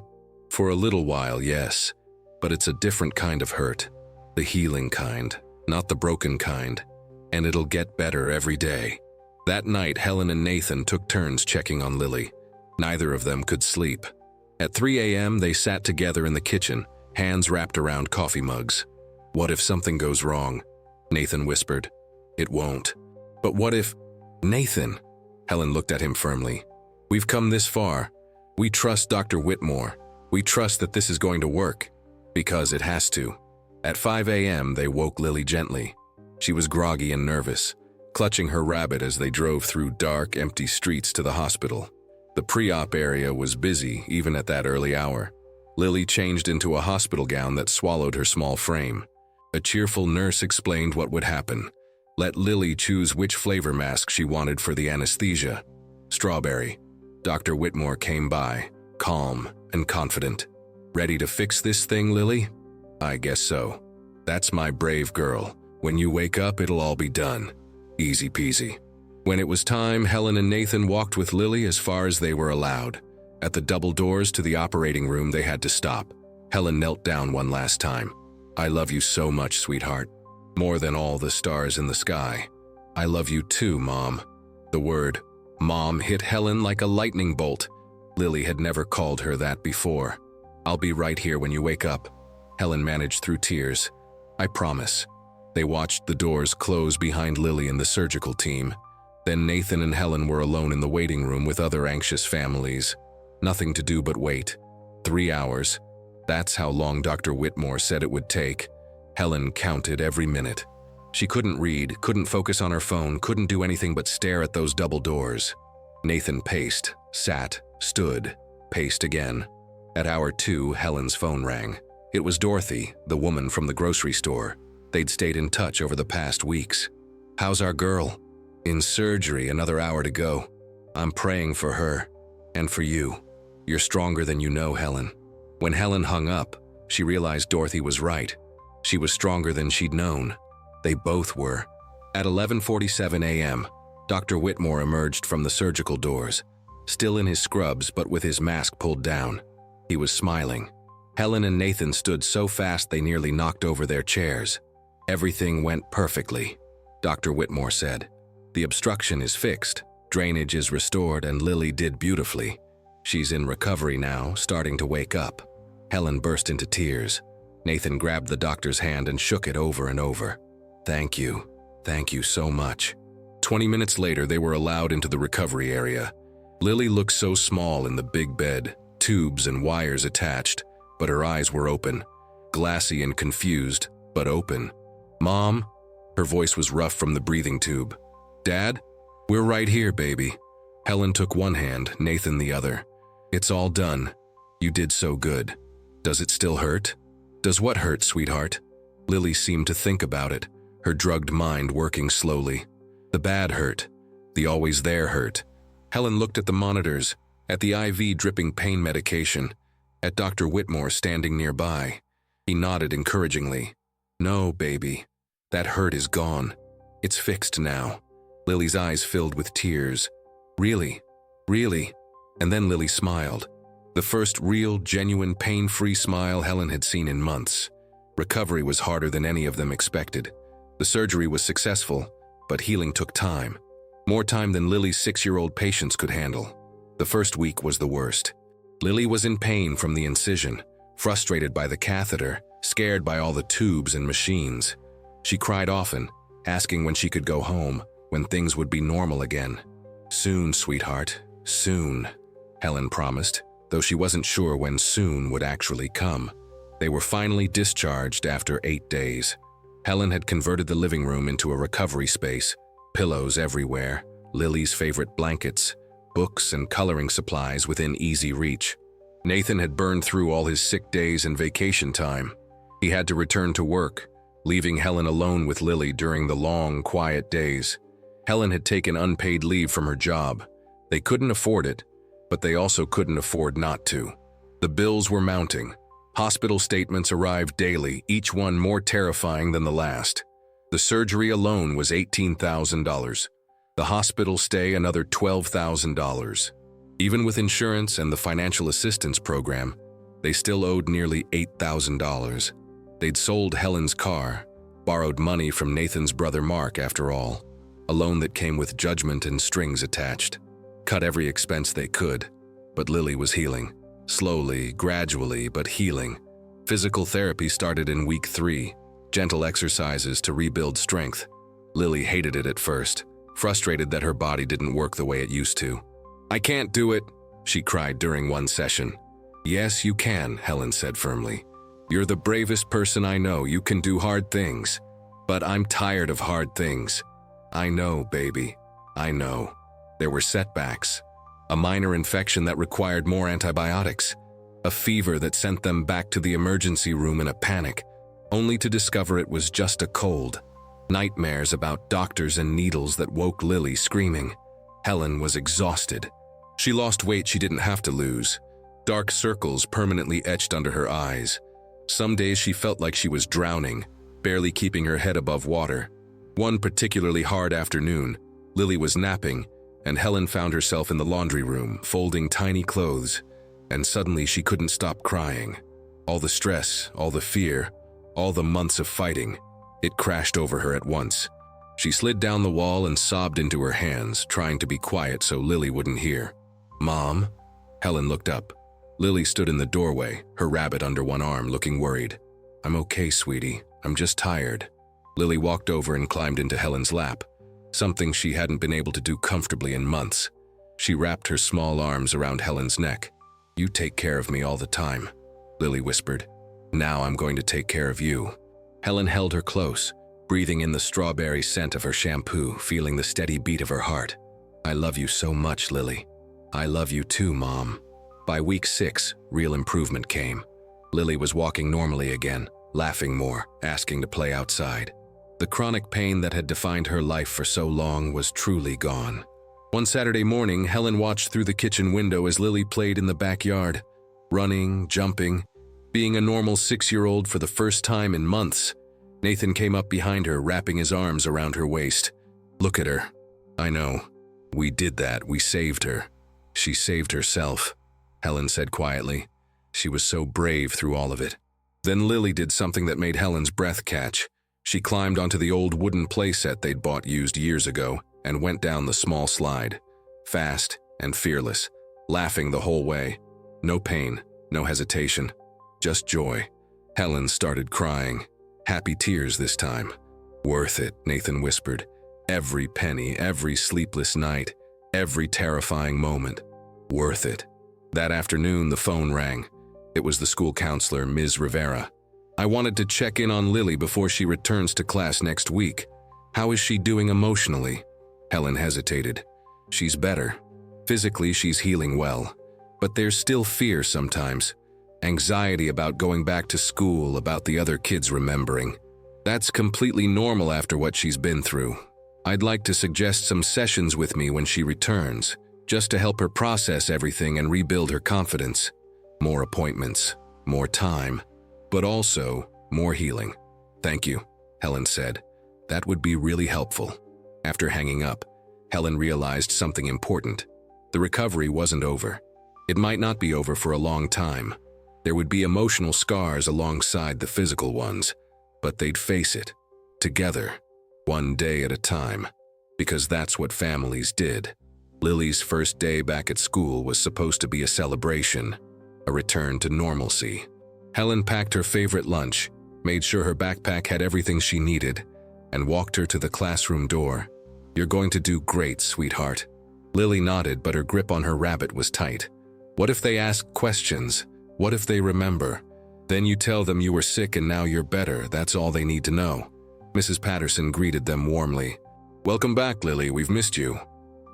For a little while, yes. But it's a different kind of hurt. The healing kind, not the broken kind. And it'll get better every day." That night, Helen and Nathan took turns checking on Lily. Neither of them could sleep. At 3 a.m., they sat together in the kitchen, hands wrapped around coffee mugs. "What if something goes wrong?" Nathan whispered. "It won't." "But what if—" "Nathan," Helen looked at him firmly. "We've come this far. We trust Dr. Whitmore. We trust that this is going to work. Because it has to." At 5 a.m., they woke Lily gently. She was groggy and nervous, clutching her rabbit as they drove through dark, empty streets to the hospital. The pre-op area was busy even at that early hour. Lily changed into a hospital gown that swallowed her small frame. A cheerful nurse explained what would happen. Let Lily choose which flavor mask she wanted for the anesthesia. Strawberry. Dr. Whitmore came by, calm and confident. "Ready to fix this thing, Lily?" "I guess so. That's my brave girl. When you wake up, it'll all be done. Easy peasy." When it was time, Helen and Nathan walked with Lily as far as they were allowed. At the double doors to the operating room, they had to stop. Helen knelt down one last time. "I love you so much, sweetheart. More than all the stars in the sky. I love you too, Mom." The word Mom hit Helen like a lightning bolt. Lily had never called her that before. "I'll be right here when you wake up." Helen managed through tears. "I promise." They watched the doors close behind Lily and the surgical team. Then Nathan and Helen were alone in the waiting room with other anxious families. Nothing to do but wait. 3 hours. That's how long Dr. Whitmore said it would take. Helen counted every minute. She couldn't read, couldn't focus on her phone, couldn't do anything but stare at those double doors. Nathan paced, sat, stood, paced again. At hour 2, Helen's phone rang. It was Dorothy, the woman from the grocery store. They'd stayed in touch over the past weeks. "How's our girl?" "In surgery, another hour to go. I'm praying for her. And for you. You're stronger than you know, Helen." When Helen hung up, she realized Dorothy was right. She was stronger than she'd known. They both were. At 11:47 a.m., Dr. Whitmore emerged from the surgical doors, still in his scrubs but with his mask pulled down. He was smiling. Helen and Nathan stood so fast they nearly knocked over their chairs. "Everything went perfectly," Dr. Whitmore said. "The obstruction is fixed, drainage is restored, and Lily did beautifully. She's in recovery now, starting to wake up." Helen burst into tears. Nathan grabbed the doctor's hand and shook it over and over. Thank you so much." 20 minutes later, they were allowed into the recovery area. Lily looked so small in the big bed, tubes and wires attached, but her eyes were open, glassy and confused, but open. "Mom?" Her voice was rough from the breathing tube. "Dad? We're right here, baby." Helen took one hand, Nathan the other. "It's all done. You did so good. Does it still hurt?" "Does what hurt, sweetheart?" Lily seemed to think about it, her drugged mind working slowly. "The bad hurt. The always there hurt. Helen looked at the monitors, at the IV dripping pain medication, at Dr. Whitmore standing nearby. He nodded encouragingly. No, baby. That hurt is gone. It's fixed now. Lily's eyes filled with tears. Really? Really? And then Lily smiled. The first real, genuine, pain-free smile Helen had seen in months. Recovery was harder than any of them expected. The surgery was successful, but healing took time. More time than Lily's 6-year-old patients could handle. The first week was the worst. Lily was in pain from the incision, frustrated by the catheter, scared by all the tubes and machines. She cried often, asking when she could go home, when things would be normal again. Soon, sweetheart, soon, Helen promised, though she wasn't sure when soon would actually come. They were finally discharged after 8 days. Helen had converted the living room into a recovery space, pillows everywhere, Lily's favorite blankets, books and coloring supplies within easy reach. Nathan had burned through all his sick days and vacation time. He had to return to work, leaving Helen alone with Lily during the long, quiet days. Helen had taken unpaid leave from her job. They couldn't afford it, but they also couldn't afford not to. The bills were mounting. Hospital statements arrived daily, each one more terrifying than the last. The surgery alone was $18,000. The hospital stay another $12,000. Even with insurance and the financial assistance program, they still owed nearly $8,000. They'd sold Helen's car, borrowed money from Nathan's brother Mark after all, a loan that came with judgment and strings attached. Cut every expense they could, but Lily was healing. Slowly, gradually, but healing. Physical therapy started in week 3, gentle exercises to rebuild strength. Lily hated it at first, frustrated that her body didn't work the way it used to. "I can't do it," she cried during one session. "Yes, you can," Helen said firmly. "You're the bravest person I know. You can do hard things. But I'm tired of hard things." "I know, baby. I know." There were setbacks. A minor infection that required more antibiotics. A fever that sent them back to the emergency room in a panic, only to discover it was just a cold. Nightmares about doctors and needles that woke Lily screaming. Helen was exhausted. She lost weight she didn't have to lose. Dark circles permanently etched under her eyes. Some days she felt like she was drowning, barely keeping her head above water. One particularly hard afternoon, Lily was napping, and Helen found herself in the laundry room, folding tiny clothes, and suddenly she couldn't stop crying. All the stress, all the fear, all the months of fighting, it crashed over her at once. She slid down the wall and sobbed into her hands, trying to be quiet so Lily wouldn't hear. "Mom?" Helen looked up. Lily stood in the doorway, her rabbit under one arm, looking worried. "I'm okay, sweetie. I'm just tired." Lily walked over and climbed into Helen's lap, something she hadn't been able to do comfortably in months. She wrapped her small arms around Helen's neck. "You take care of me all the time," Lily whispered. "Now I'm going to take care of you." Helen held her close, breathing in the strawberry scent of her shampoo, feeling the steady beat of her heart. "I love you so much, Lily." "I love you too, Mom." By week 6, real improvement came. Lily was walking normally again, laughing more, asking to play outside. The chronic pain that had defined her life for so long was truly gone. One Saturday morning, Helen watched through the kitchen window as Lily played in the backyard, running, jumping, being a normal 6-year-old for the first time in months. Nathan came up behind her, wrapping his arms around her waist. "Look at her." "I know. We did that. We saved her." "She saved herself," Helen said quietly. She was so brave through all of it. Then Lily did something that made Helen's breath catch. She climbed onto the old wooden playset they'd bought used years ago and went down the small slide, fast and fearless, laughing the whole way. No pain, no hesitation, just joy. Helen started crying, happy tears this time. "Worth it," Nathan whispered. "Every penny, every sleepless night, every terrifying moment. Worth it." That afternoon, the phone rang. It was the school counselor, Ms. Rivera. "I wanted to check in on Lily before she returns to class next week. How is she doing emotionally?" Helen hesitated. "She's better. Physically, she's healing well. But there's still fear sometimes. Anxiety about going back to school, about the other kids remembering. That's completely normal after what she's been through." I'd like to suggest some sessions with me when she returns, just to help her process everything and rebuild her confidence. More appointments, more time, but also more healing. Thank you, Helen said. That would be really helpful. After hanging up, Helen realized something important. The recovery wasn't over. It might not be over for a long time. There would be emotional scars alongside the physical ones, but they'd face it, together, one day at a time, because that's what families did. Lily's first day back at school was supposed to be a celebration, a return to normalcy. Helen packed her favorite lunch, made sure her backpack had everything she needed, and walked her to the classroom door. "You're going to do great, sweetheart." Lily nodded, but her grip on her rabbit was tight. What if they ask questions? What if they remember? Then you tell them you were sick and now you're better. That's all they need to know. Mrs. Patterson greeted them warmly. "Welcome back, Lily. We've missed you."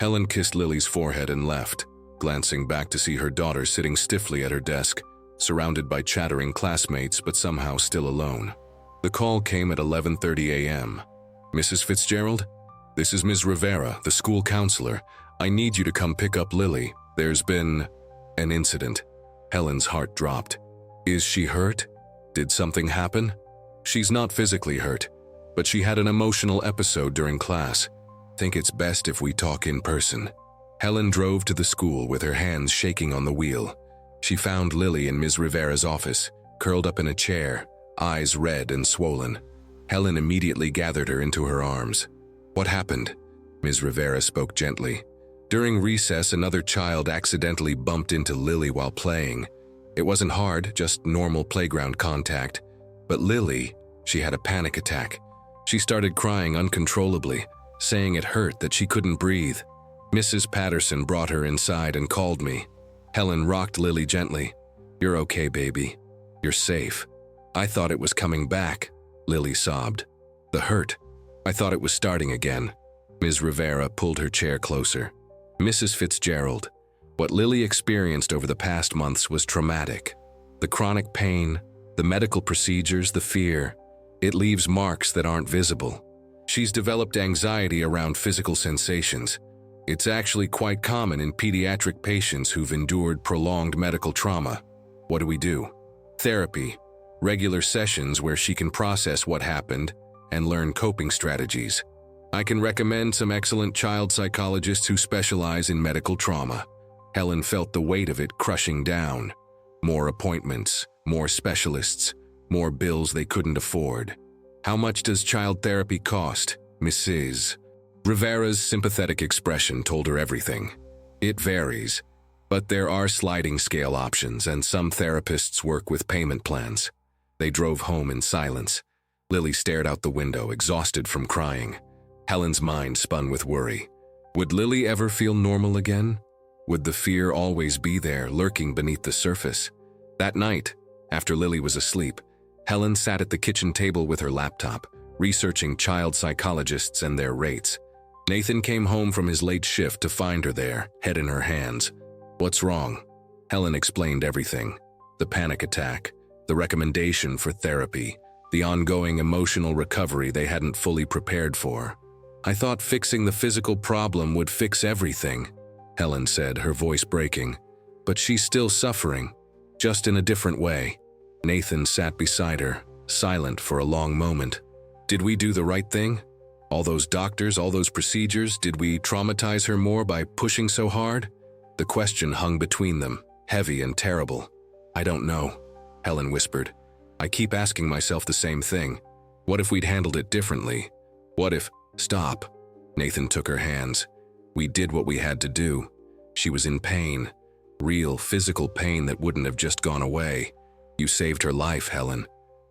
Helen kissed Lily's forehead and left, glancing back to see her daughter sitting stiffly at her desk, surrounded by chattering classmates but somehow still alone. The call came at 11:30 a.m. "Mrs. Fitzgerald? This is Ms. Rivera, the school counselor. I need you to come pick up Lily. There's been an incident." Helen's heart dropped. Is she hurt? Did something happen? She's not physically hurt, but she had an emotional episode during class. "Think it's best if we talk in person." Helen drove to the school with her hands shaking on the wheel. She found Lily in Ms. Rivera's office, curled up in a chair, eyes red and swollen. Helen immediately gathered her into her arms. "What happened?" Ms. Rivera spoke gently. "During recess, another child accidentally bumped into Lily while playing. It wasn't hard, just normal playground contact. But Lily, she had a panic attack. She started crying uncontrollably, saying it hurt, that she couldn't breathe. Mrs. Patterson brought her inside and called me." Helen rocked Lily gently. "You're okay, baby. You're safe." "I thought it was coming back," Lily sobbed. "The hurt. I thought it was starting again." Ms. Rivera pulled her chair closer. "Mrs. Fitzgerald, what Lily experienced over the past months was traumatic. The chronic pain, the medical procedures, the fear, it leaves marks that aren't visible. She's developed anxiety around physical sensations. It's actually quite common in pediatric patients who've endured prolonged medical trauma. What do we do? Therapy, regular sessions where she can process what happened and learn coping strategies. I can recommend some excellent child psychologists who specialize in medical trauma." Helen felt the weight of it crushing down. More appointments, more specialists, more bills they couldn't afford. "How much does child therapy cost, Mrs.?" Rivera's sympathetic expression told her everything. "It varies, but there are sliding scale options, and some therapists work with payment plans." They drove home in silence. Lily stared out the window, exhausted from crying. Helen's mind spun with worry. Would Lily ever feel normal again? Would the fear always be there, lurking beneath the surface? That night, after Lily was asleep, Helen sat at the kitchen table with her laptop, researching child psychologists and their rates. Nathan came home from his late shift to find her there, head in her hands. "What's wrong?" Helen explained everything. The panic attack, the recommendation for therapy, the ongoing emotional recovery they hadn't fully prepared for. "I thought fixing the physical problem would fix everything," Helen said, her voice breaking. "But she's still suffering, just in a different way." Nathan sat beside her, silent for a long moment. "Did we do the right thing? All those doctors, all those procedures, did we traumatize her more by pushing so hard?" The question hung between them, heavy and terrible. "I don't know," Helen whispered. "I keep asking myself the same thing. What if we'd handled it differently? What if—" "Stop." Nathan took her hands. "We did what we had to do. She was in pain, real physical pain that wouldn't have just gone away. You saved her life, Helen,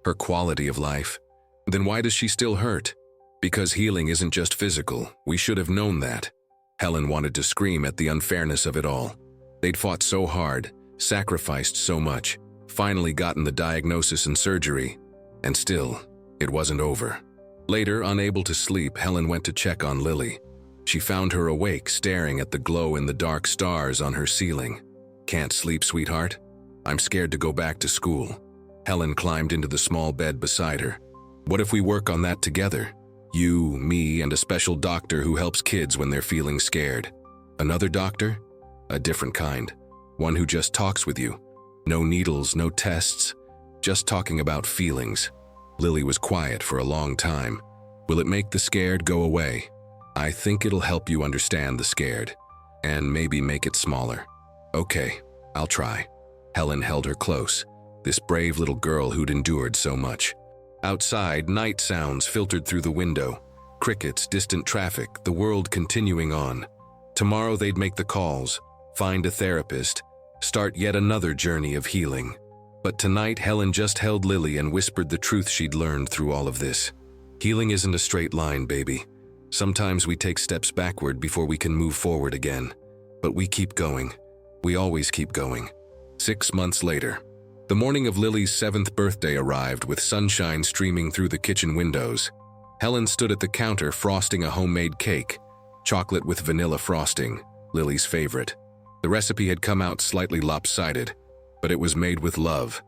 her quality of life. Then why does she still hurt? Because healing isn't just physical. We should have known that." Helen wanted to scream at the unfairness of it all. They'd fought so hard, sacrificed so much, finally gotten the diagnosis and surgery, and still, it wasn't over. Later, unable to sleep, Helen went to check on Lily. She found her awake, staring at the glow-in-the-dark stars on her ceiling. "Can't sleep, sweetheart? I'm scared to go back to school." Helen climbed into the small bed beside her. "What if we work on that together? You, me, and a special doctor who helps kids when they're feeling scared. Another doctor? A different kind. One who just talks with you. No needles, no tests. Just talking about feelings. Lily was quiet for a long time. Will it make the scared go away? I think it'll help you understand the scared. And maybe make it smaller. Okay, I'll try. Helen held her close. This brave little girl who'd endured so much. Outside, night sounds filtered through the window. Crickets, distant traffic, the world continuing on. Tomorrow they'd make the calls, find a therapist, start yet another journey of healing. But tonight, Helen just held Lily and whispered the truth she'd learned through all of this. Healing isn't a straight line, baby. Sometimes we take steps backward before we can move forward again. But we keep going. We always keep going. 6 months later, the morning of Lily's 7th birthday arrived with sunshine streaming through the kitchen windows. Helen stood at the counter frosting a homemade cake, chocolate with vanilla frosting, Lily's favorite. The recipe had come out slightly lopsided, but it was made with love.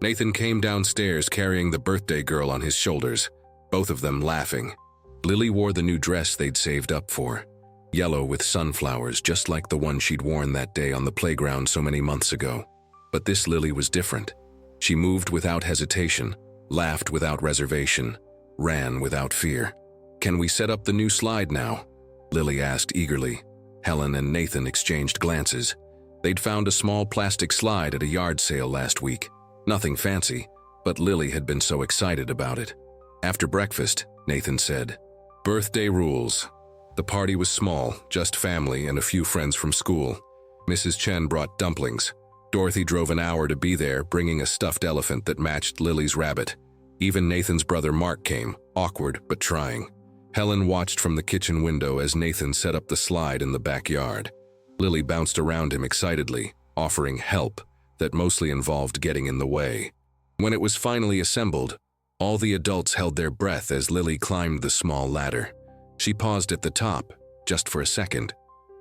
Nathan came downstairs carrying the birthday girl on his shoulders, both of them laughing. Lily wore the new dress they'd saved up for, yellow with sunflowers, just like the one she'd worn that day on the playground so many months ago. But this Lily was different. She moved without hesitation, laughed without reservation, ran without fear. "Can we set up the new slide now?" Lily asked eagerly. Helen and Nathan exchanged glances. They'd found a small plastic slide at a yard sale last week. Nothing fancy, but Lily had been so excited about it. After breakfast, Nathan said, "Birthday rules." The party was small, just family and a few friends from school. Mrs. Chen brought dumplings. Dorothy drove an hour to be there, bringing a stuffed elephant that matched Lily's rabbit. Even Nathan's brother Mark came, awkward but trying. Helen watched from the kitchen window as Nathan set up the slide in the backyard. Lily bounced around him excitedly, offering help that mostly involved getting in the way. When it was finally assembled, all the adults held their breath as Lily climbed the small ladder. She paused at the top, just for a second.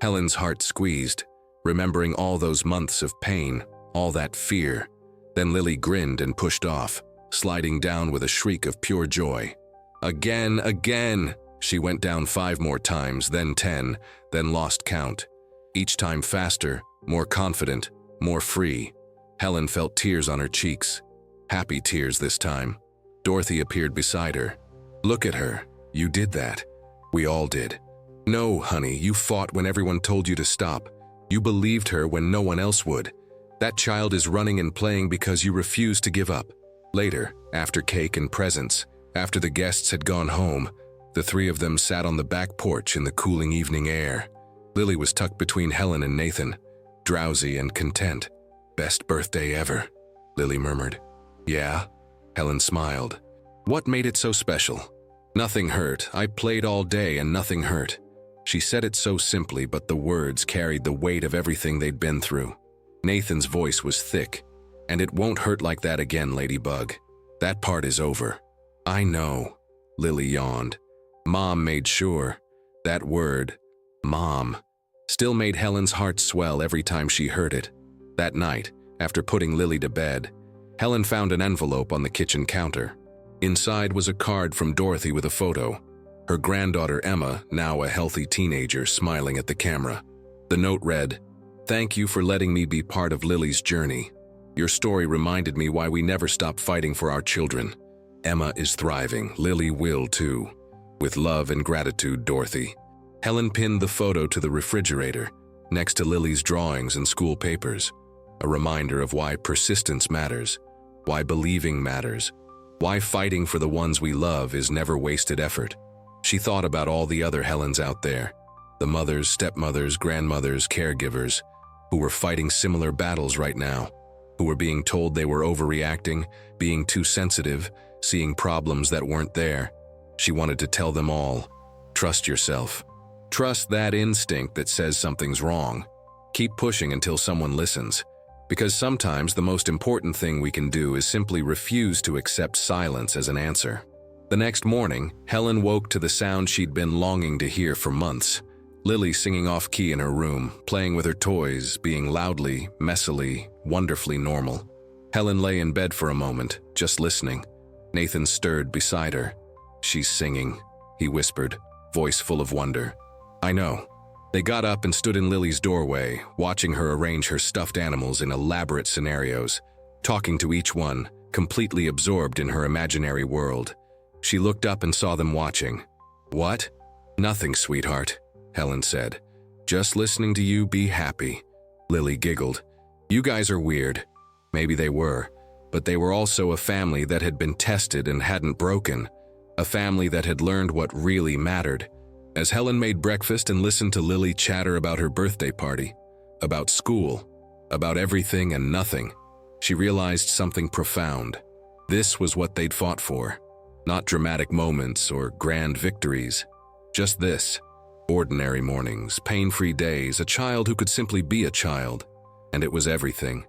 Helen's heart squeezed, remembering all those months of pain, all that fear. Then Lily grinned and pushed off, sliding down with a shriek of pure joy. Again, again! She went down 5 more times, then 10, then lost count. Each time faster, more confident, more free. Helen felt tears on her cheeks. Happy tears this time. Dorothy appeared beside her. "Look at her. You did that." "We all did." "No, honey, you fought when everyone told you to stop. You believed her when no one else would. That child is running and playing because you refused to give up." Later, after cake and presents, after the guests had gone home, the 3 of them sat on the back porch in the cooling evening air. Lily was tucked between Helen and Nathan, drowsy and content. "Best birthday ever," Lily murmured. "Yeah?" Helen smiled. "What made it so special?" "Nothing hurt. I played all day and nothing hurt." She said it so simply, but the words carried the weight of everything they'd been through. Nathan's voice was thick. "And it won't hurt like that again, Ladybug. That part is over." "I know," Lily yawned. "Mom made sure." That word, Mom, still made Helen's heart swell every time she heard it. That night, after putting Lily to bed, Helen found an envelope on the kitchen counter. Inside was a card from Dorothy with a photo. Her granddaughter Emma, now a healthy teenager, smiling at the camera. The note read, "Thank you for letting me be part of Lily's journey. Your story reminded me why we never stop fighting for our children. Emma is thriving. Lily will too. With love and gratitude, Dorothy." Helen pinned the photo to the refrigerator, next to Lily's drawings and school papers. A reminder of why persistence matters, why believing matters, why fighting for the ones we love is never wasted effort. She thought about all the other Helens out there, the mothers, stepmothers, grandmothers, caregivers, who were fighting similar battles right now, who were being told they were overreacting, being too sensitive, seeing problems that weren't there. She wanted to tell them all, trust yourself. Trust that instinct that says something's wrong. Keep pushing until someone listens. Because sometimes the most important thing we can do is simply refuse to accept silence as an answer. The next morning, Helen woke to the sound she'd been longing to hear for months. Lily singing off-key in her room, playing with her toys, being loudly, messily, wonderfully normal. Helen lay in bed for a moment, just listening. Nathan stirred beside her. "She's singing," he whispered, voice full of wonder. I know. They got up and stood in Lily's doorway, watching her arrange her stuffed animals in elaborate scenarios, talking to each one, completely absorbed in her imaginary world. She looked up and saw them watching. What? Nothing, sweetheart, Helen said. Just listening to you be happy. Lily giggled. You guys are weird. Maybe they were, but they were also a family that had been tested and hadn't broken, a family that had learned what really mattered. As Helen made breakfast and listened to Lily chatter about her birthday party, about school, about everything and nothing, she realized something profound. This was what they'd fought for. Not dramatic moments or grand victories. Just this. Ordinary mornings, pain-free days, a child who could simply be a child. And it was everything.